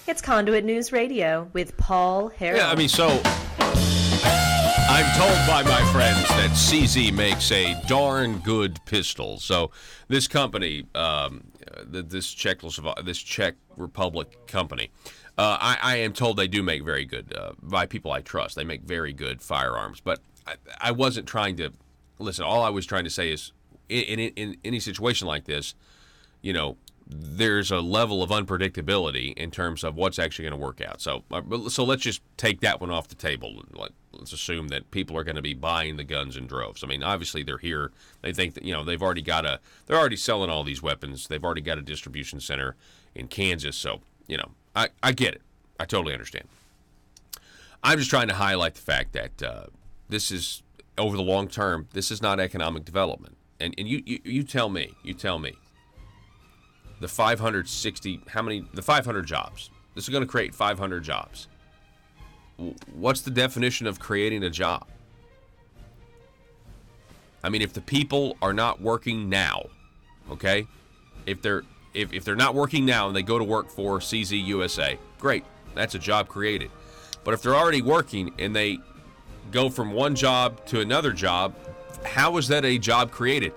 It's Conduit News Radio with Paul Harrell. Yeah, I mean, so I'm told by my friends that CZ makes a darn good pistol. So this company, this Czech Republic company, I am told they do make very good, by people I trust, they make very good firearms. But I wasn't trying to, listen, all I was trying to say is, in any situation like this, you know, there's a level of unpredictability in terms of what's actually going to work out. So let's just take that one off the table. Let's assume that people are going to be buying the guns in droves. I mean, obviously they're here. They think that, you know, they're already selling all these weapons. They've already got a distribution center in Kansas. So, you know, I get it. I totally understand. I'm just trying to highlight the fact that this is, over the long term, this is not economic development. And you tell me, the 500 jobs. This is going to create 500 jobs. What's the definition of creating a job? I mean, if the people are not working now, okay? If they're not working now and they go to work for CZ USA, great. That's a job created. But if they're already working and they go from one job to another job, how is that a job created?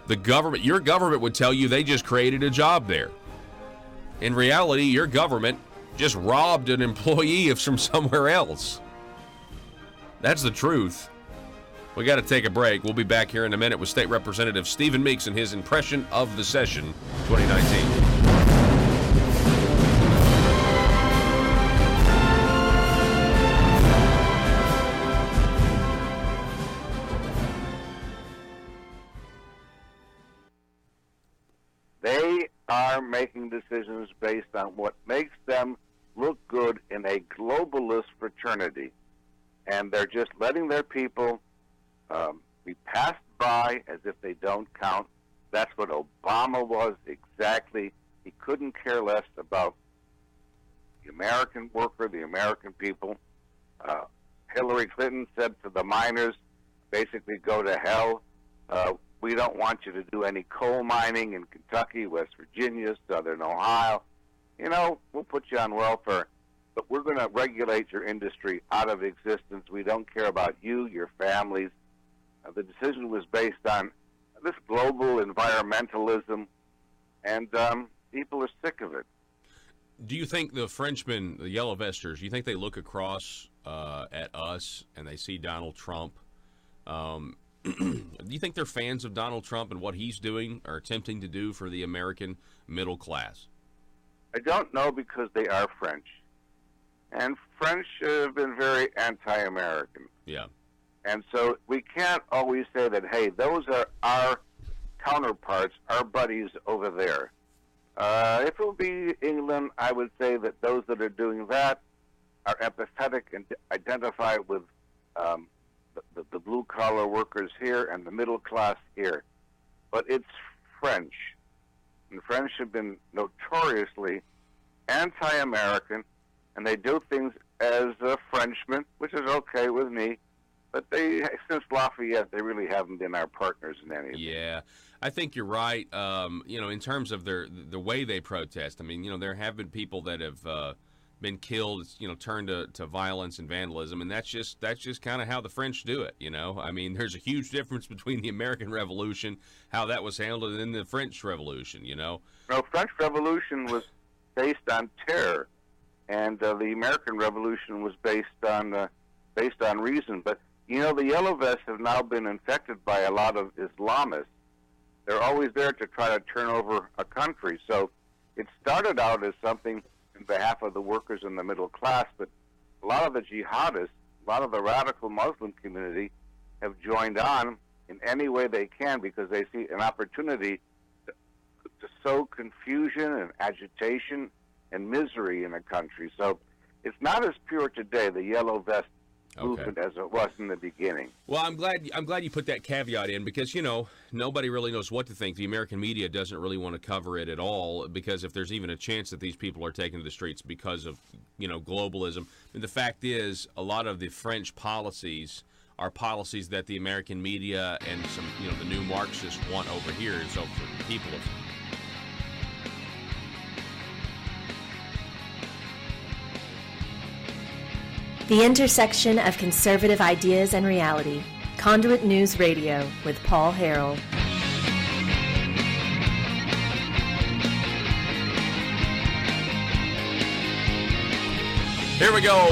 The government, your government would tell you they just created a job there. In reality, your government just robbed an employee from somewhere else. That's the truth. We got to take a break. We'll be back here in a minute with State Representative Stephen Meeks and his impression of the session 2019. They are making decisions based on what makes them look good in a globalist fraternity. And they're just letting their people be passed by as if they don't count. That's what Obama was exactly. He couldn't care less about the American worker, the American people. Hillary Clinton said to the miners, basically, go to hell. We don't want you to do any coal mining in Kentucky, West Virginia, Southern Ohio. You know, we'll put you on welfare, but we're going to regulate your industry out of existence. We don't care about you, your families. The decision was based on this global environmentalism, and people are sick of it. Do you think the Frenchmen, the yellow vesters, do you think they look across at us and they see Donald Trump? Do you think they're fans of Donald Trump and what he's doing or attempting to do for the American middle class? I don't know, because they are French. And French have been very anti-American. Yeah. And so we can't always say that, hey, those are our counterparts, our buddies over there. If it would be England, I would say that those that are doing that are empathetic and identify with the blue-collar workers here and the middle class here. But it's French. And French have been notoriously anti-American, and they do things as Frenchmen, which is okay with me. But they, since Lafayette, they really haven't been our partners in anything. Yeah, I think you're right. In terms of the way they protest, I mean, there have been people that have been killed, turned to violence and vandalism, and that's just kind of how the French do it. I mean, there's a huge difference between the American Revolution, how that was handled, and then the French Revolution. No, French Revolution was based on terror, and the American Revolution was based on reason. But the Yellow Vests have now been infected by a lot of Islamists. They're always there to try to turn over a country. So it started out as something in behalf of the workers and the middle class, but a lot of the jihadists, a lot of the radical Muslim community have joined on in any way they can, because they see an opportunity to sow confusion and agitation and misery in a country. So it's not as pure today, the Yellow Vest movement, as it was in the beginning. Well, I'm glad you put that caveat in, because nobody really knows what to think. The American media doesn't really want to cover it at all, because if there's even a chance that these people are taken to the streets because of globalism, and the fact is a lot of the French policies are policies that the American media and some the new Marxists want over here. So for people of The intersection of conservative ideas and reality. Conduit News Radio with Paul Harrell. Here we go.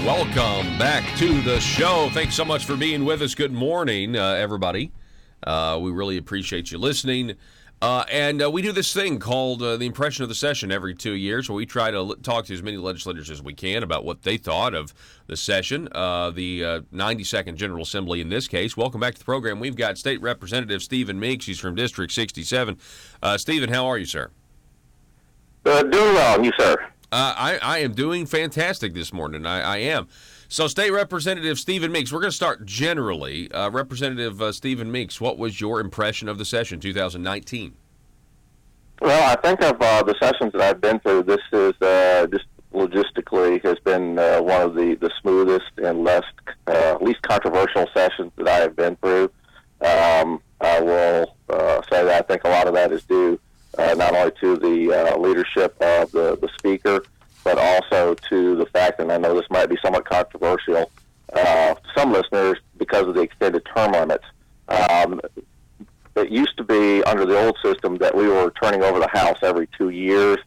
Welcome back to the show. Thanks so much for being with us. Good morning, everybody. We really appreciate you listening. And we do this thing called the Impression of the Session every 2 years, where we try to talk to as many legislators as we can about what they thought of the session, the 92nd General Assembly in this case. Welcome back to the program. We've got State Representative Stephen Meeks. He's from District 67. Stephen, how are you, sir? Doing well, and you, sir? I am doing fantastic this morning. I am. So, State Representative Stephen Meeks, we're going to start generally. Representative Stephen Meeks, what was your impression of the session 2019? Well, I think of the sessions that I've been through, this is just logistically has been one of the smoothest and least controversial sessions that I have been through. I will say that I think a lot of that is due not only to the leadership of the speaker, but also to the fact, and I know this might be somewhat controversial to some listeners, because of the extended term limits. It used to be under the old system that we were turning over the House every 2 years,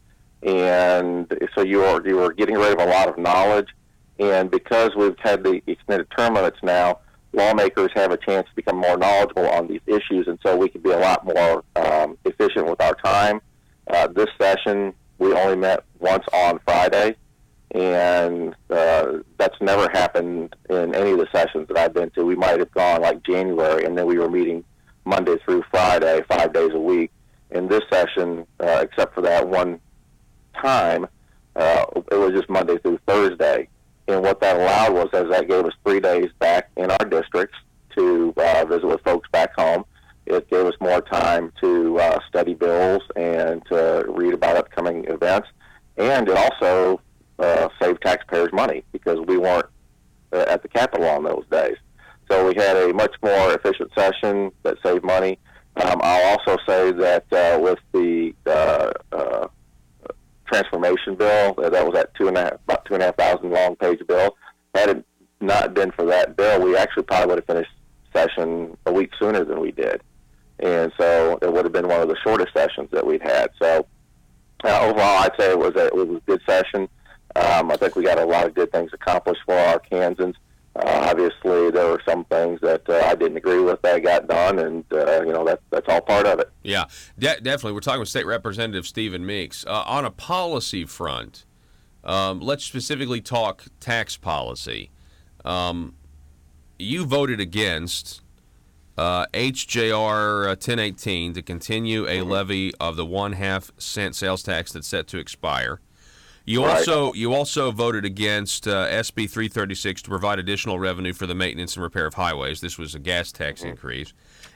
And so you were getting rid of a lot of knowledge. And because we've had the extended term limits now, lawmakers have a chance to become more knowledgeable on these issues, and so we can be a lot more efficient with our time. This session, we only met once on Friday, and that's never happened in any of the sessions that I've been to. We might have gone like January, and then we were meeting Monday through Friday, 5 days a week. In this session, except for that one time, it was just Monday through Thursday. And what that allowed was, as that gave us 3 days back in our districts to visit with folks back home. It gave us more time to study bills and to read about upcoming events. And it also saved taxpayers money because we weren't at the Capitol on those days. So we had a much more efficient session that saved money. I'll also say that with the transformation bill, that was that about 2,500 long page bill. Had it not been for that bill, we actually probably would have finished session a week sooner than we did. And so it would have been one of the shortest sessions that we'd had. So overall, I'd say it was a good session. I think we got a lot of good things accomplished for our Kansans. Obviously, there were some things that I didn't agree with that got done, and that's all part of it. Yeah, definitely. We're talking with State Representative Stephen Meeks. On a policy front, let's specifically talk tax policy. You voted against HJR 1018 to continue a levy of the 1/2 cent sales tax that's set to expire. You also voted against SB 336 to provide additional revenue for the maintenance and repair of highways. This was a gas tax increase.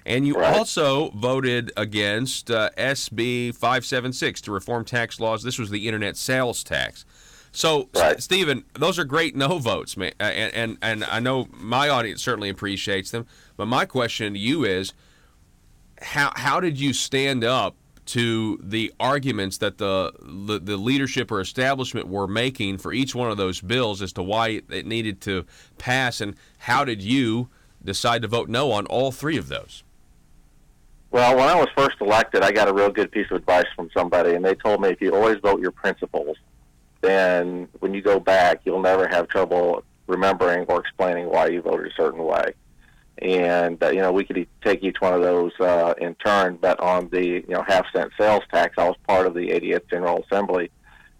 And you also voted against SB 576 to reform tax laws. This was the internet sales tax. So, Stephen, those are great no votes, man. And I know my audience certainly appreciates them. But my question to you is, how did you stand up to the arguments that the leadership or establishment were making for each one of those bills as to why it needed to pass, and how did you decide to vote no on all three of those? Well, when I was first elected, I got a real good piece of advice from somebody, and they told me if you always vote your principles, then when you go back, you'll never have trouble remembering or explaining why you voted a certain way. And, we could take each one of those in turn, but on the, 1/2 cent sales tax, I was part of the 80th General Assembly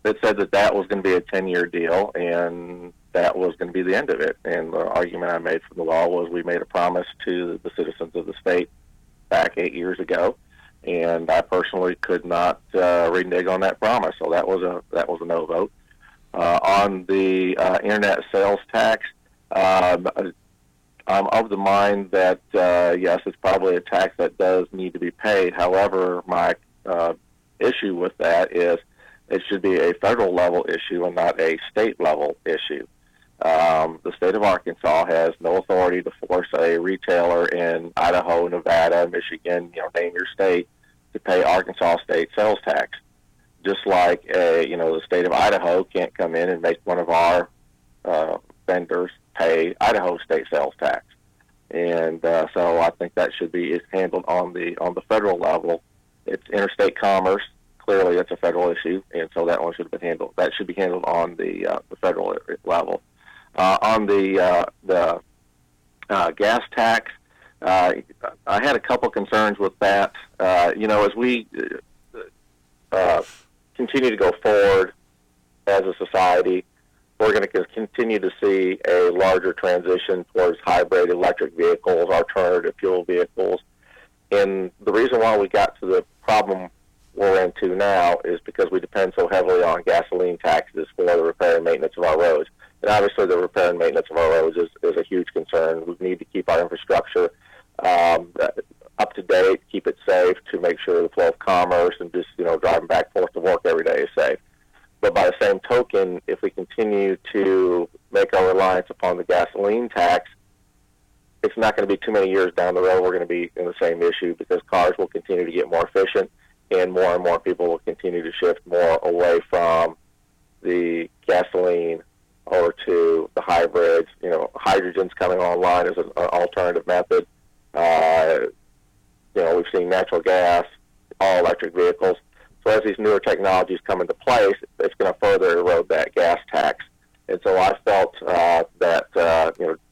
that said that was going to be a 10-year deal, and that was going to be the end of it. And the argument I made for the law was we made a promise to the citizens of the state back 8 years ago, and I personally could not renege on that promise, so that was a no vote. On the internet sales tax, I'm of the mind that, yes, it's probably a tax that does need to be paid. However, my issue with that is it should be a federal level issue and not a state level issue. The state of Arkansas has no authority to force a retailer in Idaho, Nevada, Michigan, name your state, to pay Arkansas state sales tax. Just like, the state of Idaho can't come in and make one of our vendors pay Idaho state sales tax. And so I think that should be handled on the federal level. It's interstate commerce. Clearly, it's a federal issue, and so that one should have been handled. That should be handled on the federal level. On the gas tax, I had a couple concerns with that. As we continue to go forward as a society, we're going to continue to see a larger transition towards hybrid electric vehicles, alternative fuel vehicles. And the reason why we got to the problem we're into now is because we depend so heavily on gasoline taxes for the repair and maintenance of our roads. And obviously the repair and maintenance of our roads is a huge concern. We need to keep our infrastructure up to date, keep it safe, to make sure the flow of commerce and just, driving back and forth to work every day is safe. But by the same token, if we continue to make our reliance upon the gasoline tax, it's not going to be too many years down the road we're going to be in the same issue, because cars will continue to get more efficient and more people will continue to shift more away from the gasoline over to the hybrids. Hydrogen's coming online as an alternative method. We've seen natural gas, all electric vehicles. So as these newer technologies come into place, it's going to further erode that gas tax. And so I felt that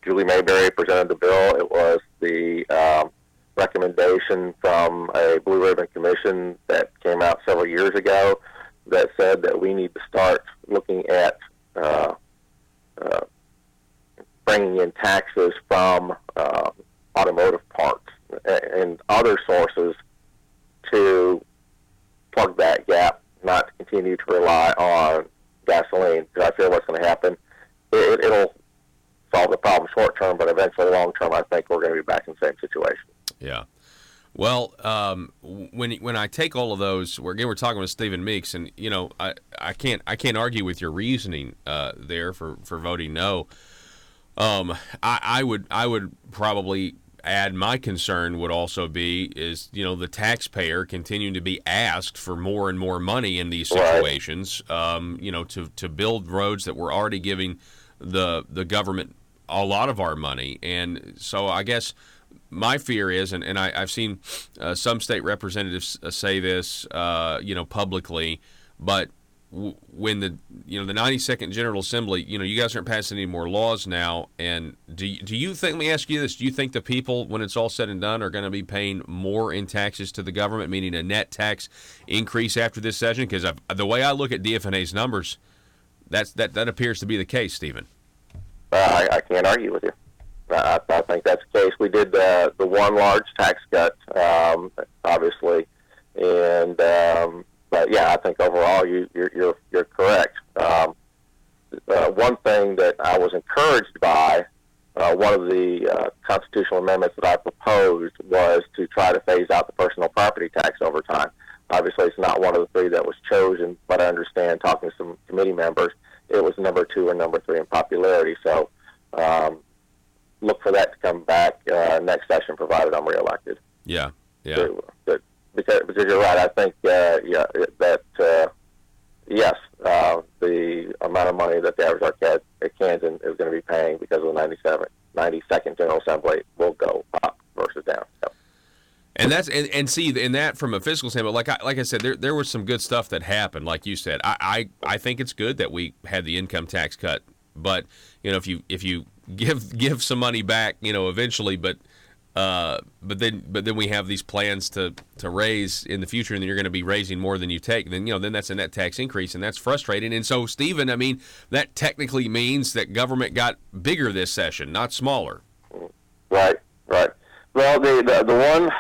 Julie Mayberry presented the bill. It was the recommendation from a Blue Ribbon Commission that came out several years ago that said that we need to start looking at bringing in taxes from automotive parts and other sources to plug that gap, not to continue to rely on gasoline. Because I feel what's going to happen, it'll solve the problem short term, but eventually long term, I think we're going to be back in the same situation. Yeah. Well, when I take all of those, we're talking with Stephen Meeks, and I can't argue with your reasoning there for voting no. I would probably add my concern would also be is the taxpayer continuing to be asked for more and more money in these situations. To build roads that we're already giving the government a lot of our money, and so I guess my fear is, and I've seen some state representatives say this, publicly, but when the 92nd General Assembly, you guys aren't passing any more laws now, and do you think? Let me ask you this: do you think the people, when it's all said and done, are going to be paying more in taxes to the government, meaning a net tax increase after this session? Because the way I look at DFNA's numbers, that appears to be the case, Stephen. I can't argue with you. I think that's the case. We did the one large tax cut, obviously, and but yeah, I think overall you're correct. One thing that I was encouraged by, one of the constitutional amendments that I proposed was to try to phase out the personal property tax over time. Obviously, it's not one of the three that was chosen, but I understand, talking to some committee members, it was number 2 or number 3 in popularity. So look for that to come back next session, provided I'm reelected. Yeah. Because you're right. I think yes, the amount of money that the average Arkansan is going to be paying because of the 92nd General Assembly will go up versus down. Yep. And that's and see in that from a fiscal standpoint, like I said, there was some good stuff that happened. Like you said, I think it's good that we had the income tax cut. But if you give some money back, eventually, but then we have these plans to raise in the future, and then you're going to be raising more than you take. Then that's a net tax increase, and that's frustrating. And so, Stephen, I mean, that technically means that government got bigger this session, not smaller. Right. Well, the one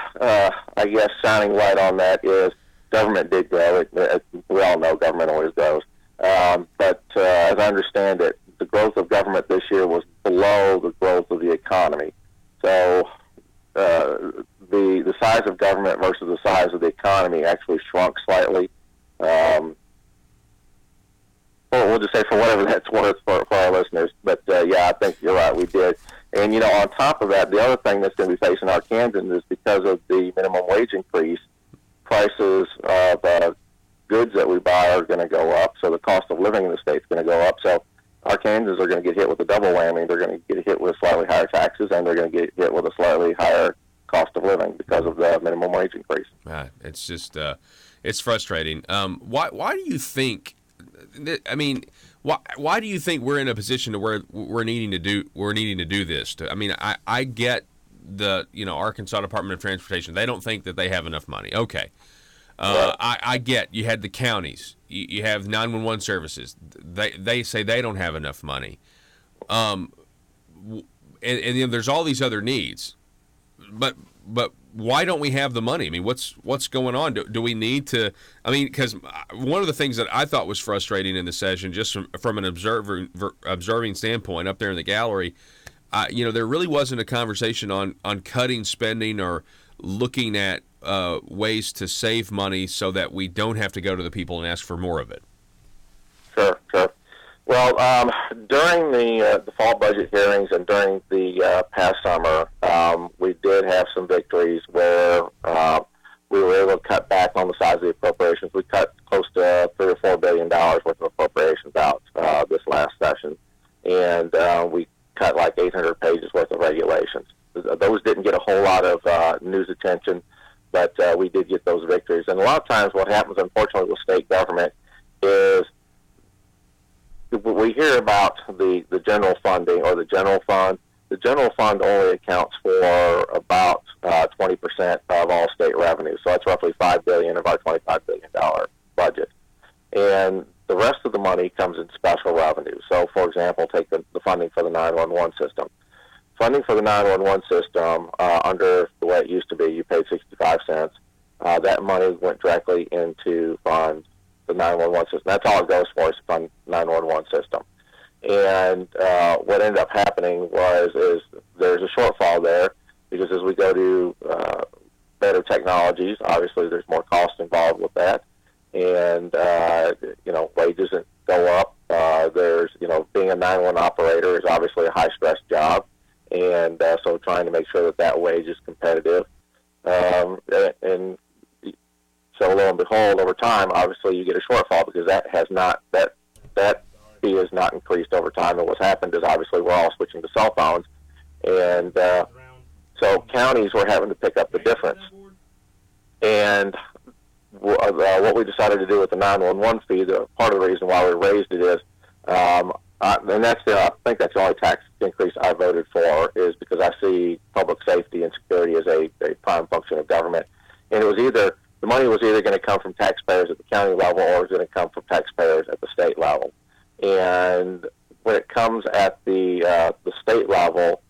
I guess shining light on that is government did grow. We all know government always grows, but as I understand it, the growth of government this year was below the growth of the economy. So the size of government versus the size of the economy actually shrunk slightly. We'll just say for whatever that's worth for our listeners. But I think you're right, we did. And on top of that, the other thing that's going to be facing Arkansans is because of the minimum wage increase, prices of goods that we buy are going to go up. So the cost of living in the state is going to go up. So Arkansans are going to get hit with a double whammy. They're going to get hit with slightly higher taxes, and they're going to get hit with a slightly higher cost of living because of the minimum wage increase. It's just it's frustrating. Why do you think? I mean, why do you think we're in a position to where we're needing to do this? I get the Arkansas Department of Transportation. They don't think that they have enough money. Okay. I get you had the counties. You have 911 services. They say they don't have enough money. And there's all these other needs. But why don't we have the money? I mean, what's going on? Do we need to? I mean, because one of the things that I thought was frustrating in the session, just from an observing standpoint up there in the gallery, there really wasn't a conversation on cutting spending or looking at ways to save money so that we don't have to go to the people and ask for more of it. Sure. Well, during the fall budget hearings and during the past summer, we did have some victories where we were able to cut back on the size of the appropriations. We cut close to $3 or $4 billion worth of appropriations out this last session, and we cut like 800 pages worth of regulations. Those didn't get a whole lot of news attention, but we did get those victories. And a lot of times what happens, unfortunately, with state government is we hear about the general funding or the general fund. The general fund only accounts for about 20% of all state revenue. So that's roughly $5 billion of our $25 billion budget. And the rest of the money comes in special revenue. So, for example, take the funding for the 911 system. Funding for the 911 system, under the way it used to be, you paid 65 cents. That money went directly into fund the 911 system. That's all it goes for, is to fund 911 system. And what ended up happening is there's a shortfall there, because as we go to better technologies, obviously there's more cost involved with that. And, wages go up. There's, being a 911 operator is obviously a high-stress job. And so trying to make sure that wage is competitive. And so lo and behold, over time, obviously you get a shortfall, because that fee has not increased over time. And what's happened is obviously we're all switching to cell phones. And so counties were having to pick up the difference. And what we decided to do with the 911 fee, part of the reason why we raised it is, and I think that's the only tax increase I voted for, is because I see public safety and security as a prime function of government. And it was the money was either going to come from taxpayers at the county level, or it was going to come from taxpayers at the state level. And when it comes at the state level,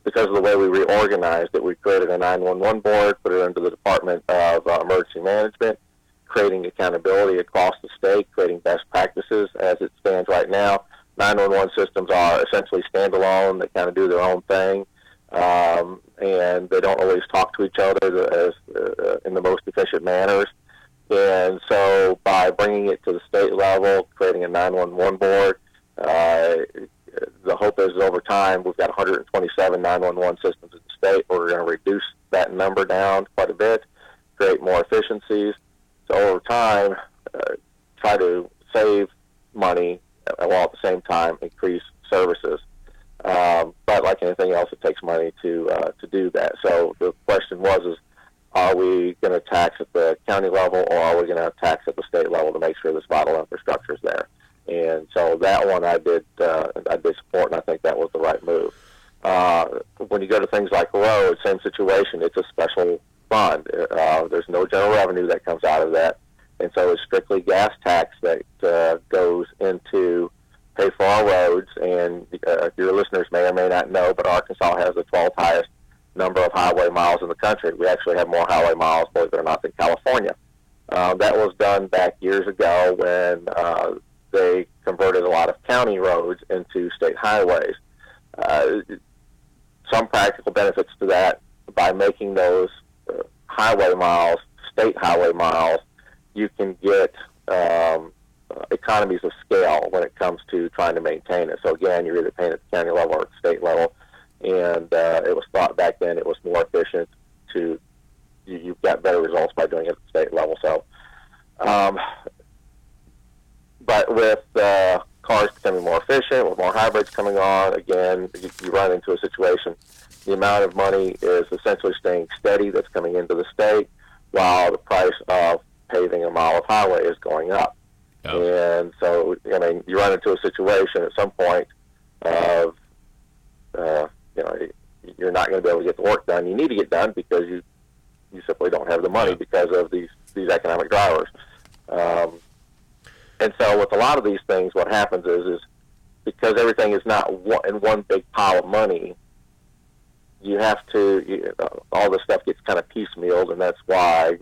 because of the way we reorganized it, we created a 911 board, put it under the Department of Emergency Management, creating accountability across the state, creating best practices. As it stands right now, 911 systems are essentially standalone. They kind of do their own thing, and they don't always talk to each other in the most efficient manners. And so by bringing it to the state level, creating a 911 board, the hope is over time we've got 127 911 systems in the state. We're going to reduce that number down quite a bit, create more efficiencies. So over time, try to save money while at the same time increase services. But like anything else, it takes money to do that. So the question is, are we going to tax at the county level, or are we going to tax at the state level to make sure this vital infrastructure is there? And so that one I did support, and I think that was the right move. When you go to things like roads, same situation. It's a special fund. There's no general revenue that comes out of that, and so it's strictly gas tax that goes into pay for our roads. And your listeners may or may not know, but Arkansas has the 12th highest number of highway miles in the country. We actually have more highway miles, believe it or not, than California. That was done back years ago when they converted a lot of county roads into state highways. Some practical benefits to that: by making those highway miles state highway miles, you can get economies of scale when it comes to trying to maintain it. So again, you're either paying at the county level or at the state level, and it was thought back then it was more efficient you've got better results by doing it at the state level. So, but with cars becoming more efficient, with more hybrids coming on, again, you run into a situation. The amount of money is essentially staying steady that's coming into the state, while the price of paving a mile of highway is going up. Oh. And so, I mean, you run into a situation at some point of, you're not going to be able to get the work done you need to get done because you simply don't have the money because of these economic drivers. And so with a lot of these things, what happens is because everything is not in one big pile of money, you have to, all this stuff gets kind of piecemealed, and that's why,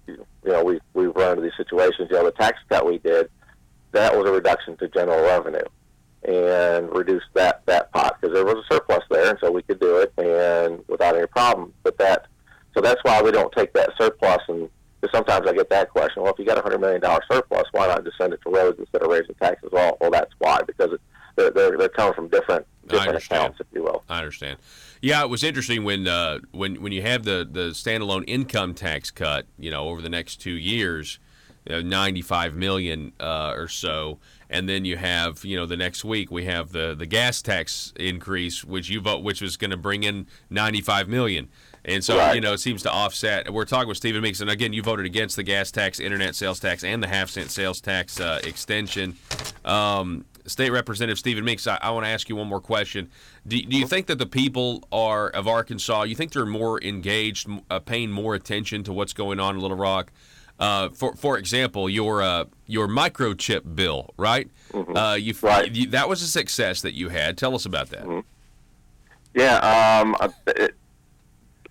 we run into these situations. The tax cut we did, that was a reduction to general revenue and reduced that pot because there was a surplus there, and so we could do it and without any problem. So that's why we don't take that surplus, and because sometimes I get that question, well, if you got $100 million surplus, why not just send it to roads instead of raising taxes? Well, that's why, because they're coming from different accounts, if you will. I understand. Yeah, it was interesting when you have the standalone income tax cut, over the next 2 years, $95 million or so, and then you have, the next week we have the gas tax increase, which was going to bring in $95 million. And so, it seems to offset. We're talking with Stephen Meeks, and again, you voted against the gas tax, internet sales tax, and the half-cent sales tax extension. State Representative Stephen Meeks, I want to ask you one more question. Do you think that the people of Arkansas, you think they're more engaged, paying more attention to what's going on in Little Rock? For example, your microchip bill, right? Mm-hmm. That was a success that you had. Tell us about that. Mm-hmm. Yeah,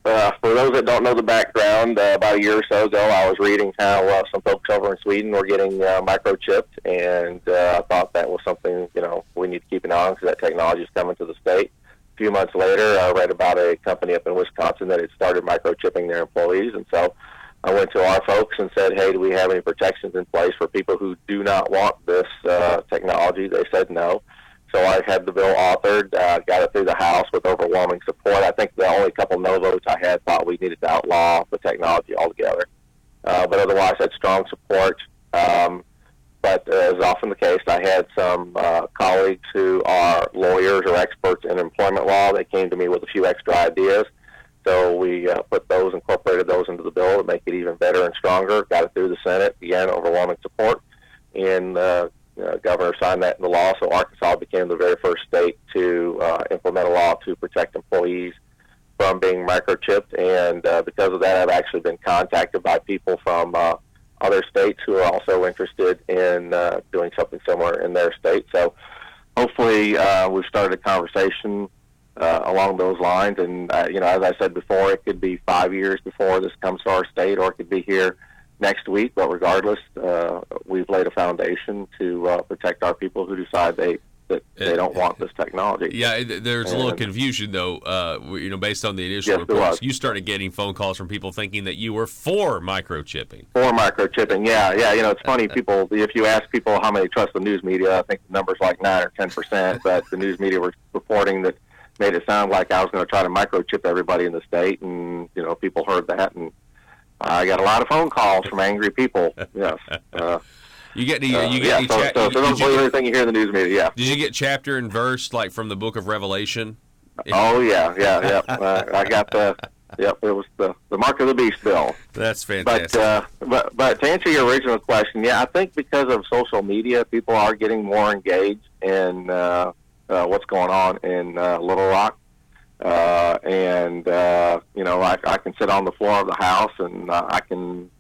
for those that don't know the background, about a year or so ago, I was reading how some folks over in Sweden were getting microchipped, and I thought that was something, we need to keep an eye on because that technology is coming to the state. A few months later, I read about a company up in Wisconsin that had started microchipping their employees, and so I went to our folks and said, hey, do we have any protections in place for people who do not want this technology? They said no. So I had the bill authored, got it through the House with overwhelming support. I think the only couple no votes I had thought we needed to outlaw the technology altogether. But otherwise, I had strong support. But as often the case, I had some colleagues who are lawyers or experts in employment law. They came to me with a few extra ideas. So we incorporated those into the bill to make it even better and stronger. Got it through the Senate. Again, overwhelming support. And Governor signed that into law, so Arkansas became the very first state to implement a law to protect employees from being microchipped. And because of that, I've actually been contacted by people from other states who are also interested in doing something similar in their state. So hopefully we've started a conversation along those lines. And, as I said before, it could be 5 years before this comes to our state, or it could be here next week. But regardless, we've laid a foundation to protect our people who decide they don't want this technology. Yeah, there's a little confusion, though, based on the initial reports. You started getting phone calls from people thinking that you were for microchipping. For microchipping, yeah. It's funny, people, if you ask people how many trust the news media, I think the number's like 9 or 10%, but the news media were reporting that made it sound like I was going to try to microchip everybody in the state, and, people heard that, and I got a lot of phone calls from angry people. Yes. You get so don't believe everything you hear in the news media. Yeah. Did you get chapter and verse like from the Book of Revelation? Oh yeah. I got the. Yep, it was the Mark of the Beast bill. That's fantastic. But to answer your original question, I think because of social media, people are getting more engaged in what's going on in Little Rock. I can sit on the floor of the House and I can,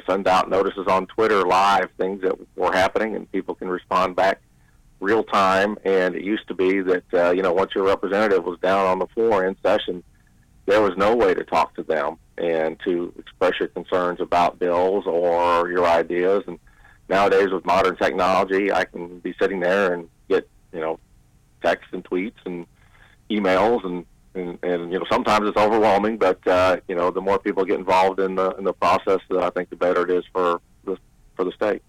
send out notices on Twitter live, things that were happening, and people can respond back real time. And it used to be that, once your representative was down on the floor in session, there was no way to talk to them and to express your concerns about bills or your ideas. And nowadays with modern technology, I can be sitting there and get, texts and tweets and emails and sometimes it's overwhelming, but the more people get involved in the process, I think the better it is for the state.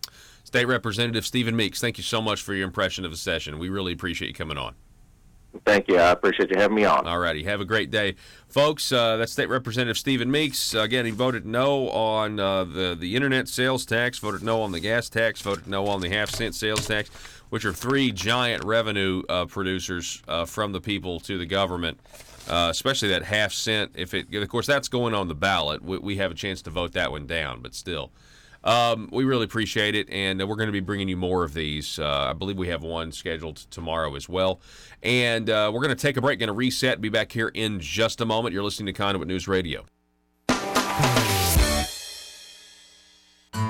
State Representative Stephen Meeks, thank you so much for your impression of the session. We really appreciate you coming on. Thank you. I appreciate you having me on. All righty. Have a great day. Folks, that's State Representative Stephen Meeks. Again, he voted no on the internet sales tax, voted no on the gas tax, voted no on the half-cent sales tax, which are three giant revenue producers from the people to the government. Especially that half cent. Of course, that's going on the ballot. We have a chance to vote that one down, but still, we really appreciate it, and we're going to be bringing you more of these. I believe we have one scheduled tomorrow as well. And we're going to take a break, going to reset, be back here in just a moment. You're listening to Conduit News Radio.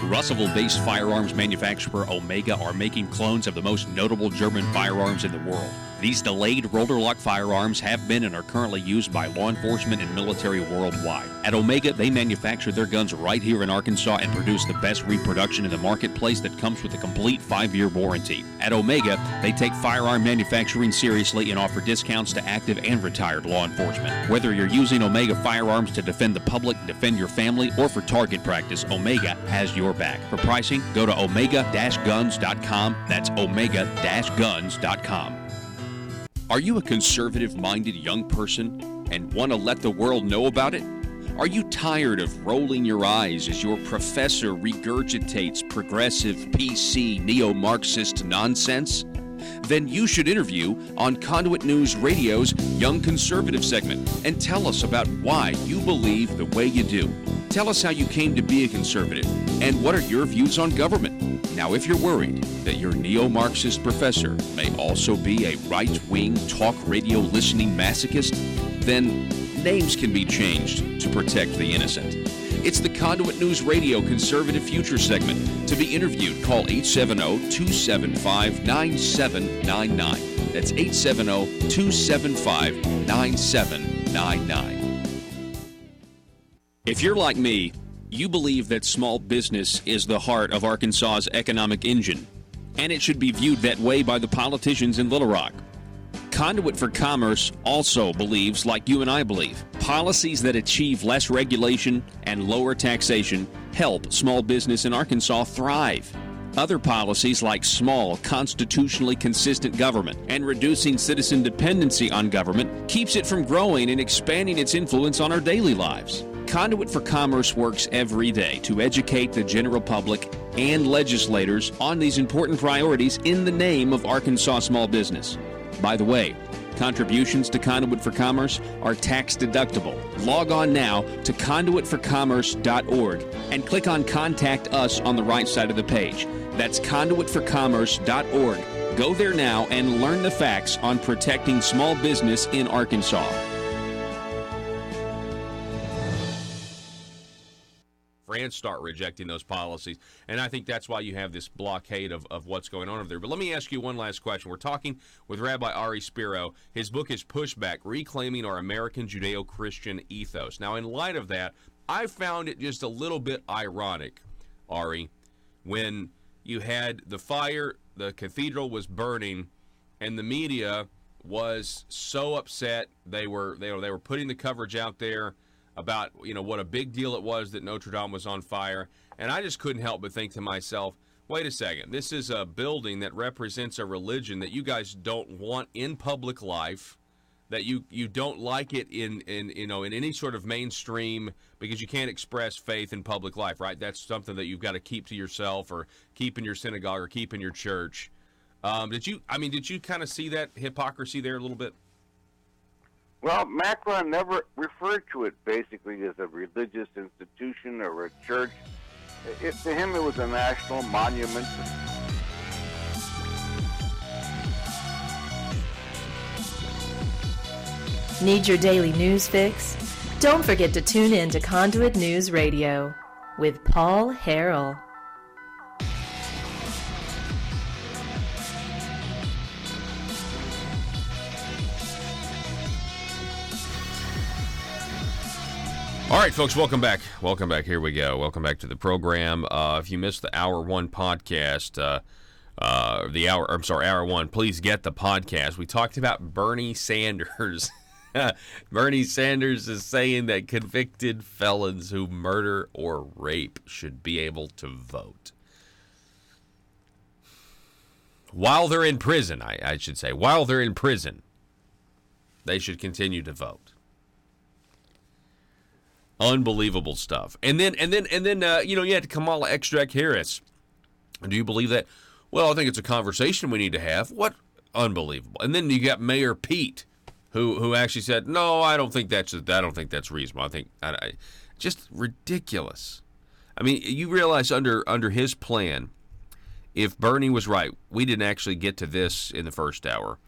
Russellville-based firearms manufacturer Omega are making clones of the most notable German firearms in the world. These delayed rotor-lock firearms have been and are currently used by law enforcement and military worldwide. At Omega, they manufacture their guns right here in Arkansas and produce the best reproduction in the marketplace that comes with a complete 5-year warranty. At Omega, they take firearm manufacturing seriously and offer discounts to active and retired law enforcement. Whether you're using Omega firearms to defend the public, defend your family, or for target practice, Omega has your back. For pricing, go to omega-guns.com. That's omega-guns.com. Are you a conservative-minded young person and want to let the world know about it? Are you tired of rolling your eyes as your professor regurgitates progressive, PC, neo-Marxist nonsense? then you should interview on Conduit News Radio's Young Conservative segment and tell us about why you believe the way you do. Tell us how you came to be a conservative and what are your views on government. Now, if you're worried that your neo-Marxist professor may also be a right-wing talk radio listening masochist, then names can be changed to protect the innocent. It's the Conduit News Radio Conservative Future segment. To be interviewed, call 870-275-9799. That's 870-275-9799. If you're like me, you believe that small business is the heart of Arkansas's economic engine, and it should be viewed that way by the politicians in Little Rock. Conduit for Commerce also believes, like you and I believe, policies that achieve less regulation and lower taxation help small business in Arkansas thrive. Other policies like small, constitutionally consistent government and reducing citizen dependency on government keeps it from growing and expanding its influence on our daily lives. Conduit for Commerce works every day to educate the general public and legislators on these important priorities in the name of Arkansas small business. By the way, contributions to Conduit for Commerce are tax deductible. Log on now to conduitforcommerce.org and click on Contact Us on the right side of the page. That's conduitforcommerce.org. Go there now and learn the facts on protecting small business in Arkansas. France start rejecting those policies. And I think that's why you have this blockade of what's going on over there. But let me ask you one last question. We're talking with Rabbi Ari Spiro. His book is Pushback, Reclaiming Our American Judeo-Christian Ethos. Now, in light of that, I found it just a little bit ironic, Ari, when you had the fire, the cathedral was burning, and the media was so upset. They were putting the coverage out there about, what a big deal it was that Notre Dame was on fire. And I just couldn't help but think to myself, wait a second, this is a building that represents a religion that you guys don't want in public life, that you don't like it in any sort of mainstream, because you can't express faith in public life, right? That's something that you've got to keep to yourself or keep in your synagogue or keep in your church. Did you kind of see that hypocrisy there a little bit? Well, Macron never referred to it basically as a religious institution or a church. To him, it was a national monument. Need your daily news fix? Don't forget to tune in to Conduit News Radio with Paul Harrell. All right, folks, welcome back. Welcome back. Here we go. Welcome back to the program. If you missed the Hour 1 podcast, Hour 1, please get the podcast. We talked about Bernie Sanders. Bernie Sanders is saying that convicted felons who murder or rape should be able to vote. While they're in prison, I should say. While they're in prison, they should continue to vote. Unbelievable stuff. And then you had Kamala Extract Harris. Do you believe that? Well, I think it's a conversation we need to have. What? Unbelievable. And then you got Mayor Pete, who actually said, no, I don't think that's reasonable. I think just ridiculous. I mean, you realize under his plan, if Bernie was right, we didn't actually get to this in the first hour.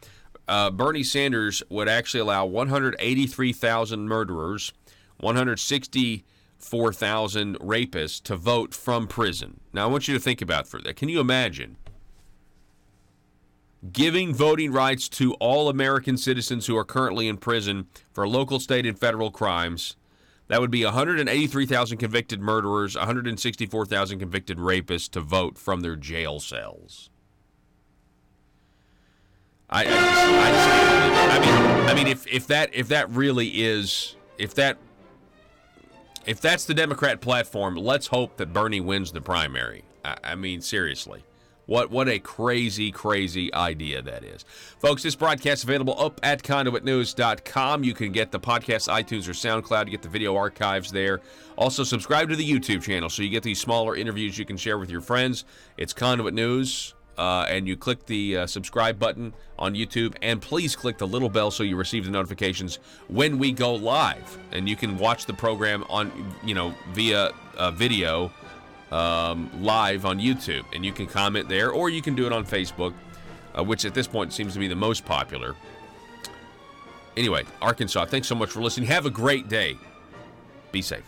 Bernie Sanders would actually allow 183,000 murderers, 164,000 rapists to vote from prison. Now, I want you to think about that. Can you imagine giving voting rights to all American citizens who are currently in prison for local, state, and federal crimes? That would be 183,000 convicted murderers, 164,000 convicted rapists to vote from their jail cells. I mean, if that's the Democrat platform, let's hope that Bernie wins the primary. I mean, seriously. What a crazy, crazy idea that is. Folks, this broadcast is available up at conduitnews.com. You can get the podcast, iTunes, or SoundCloud. You get the video archives there. Also, subscribe to the YouTube channel so you get these smaller interviews you can share with your friends. It's Conduit News. and you click the subscribe button on YouTube, and please click the little bell so you receive the notifications when we go live. And you can watch the program on, via video live on YouTube, and you can comment there, or you can do it on Facebook, which at this point seems to be the most popular. Anyway, Arkansas, thanks so much for listening. Have a great day. Be safe.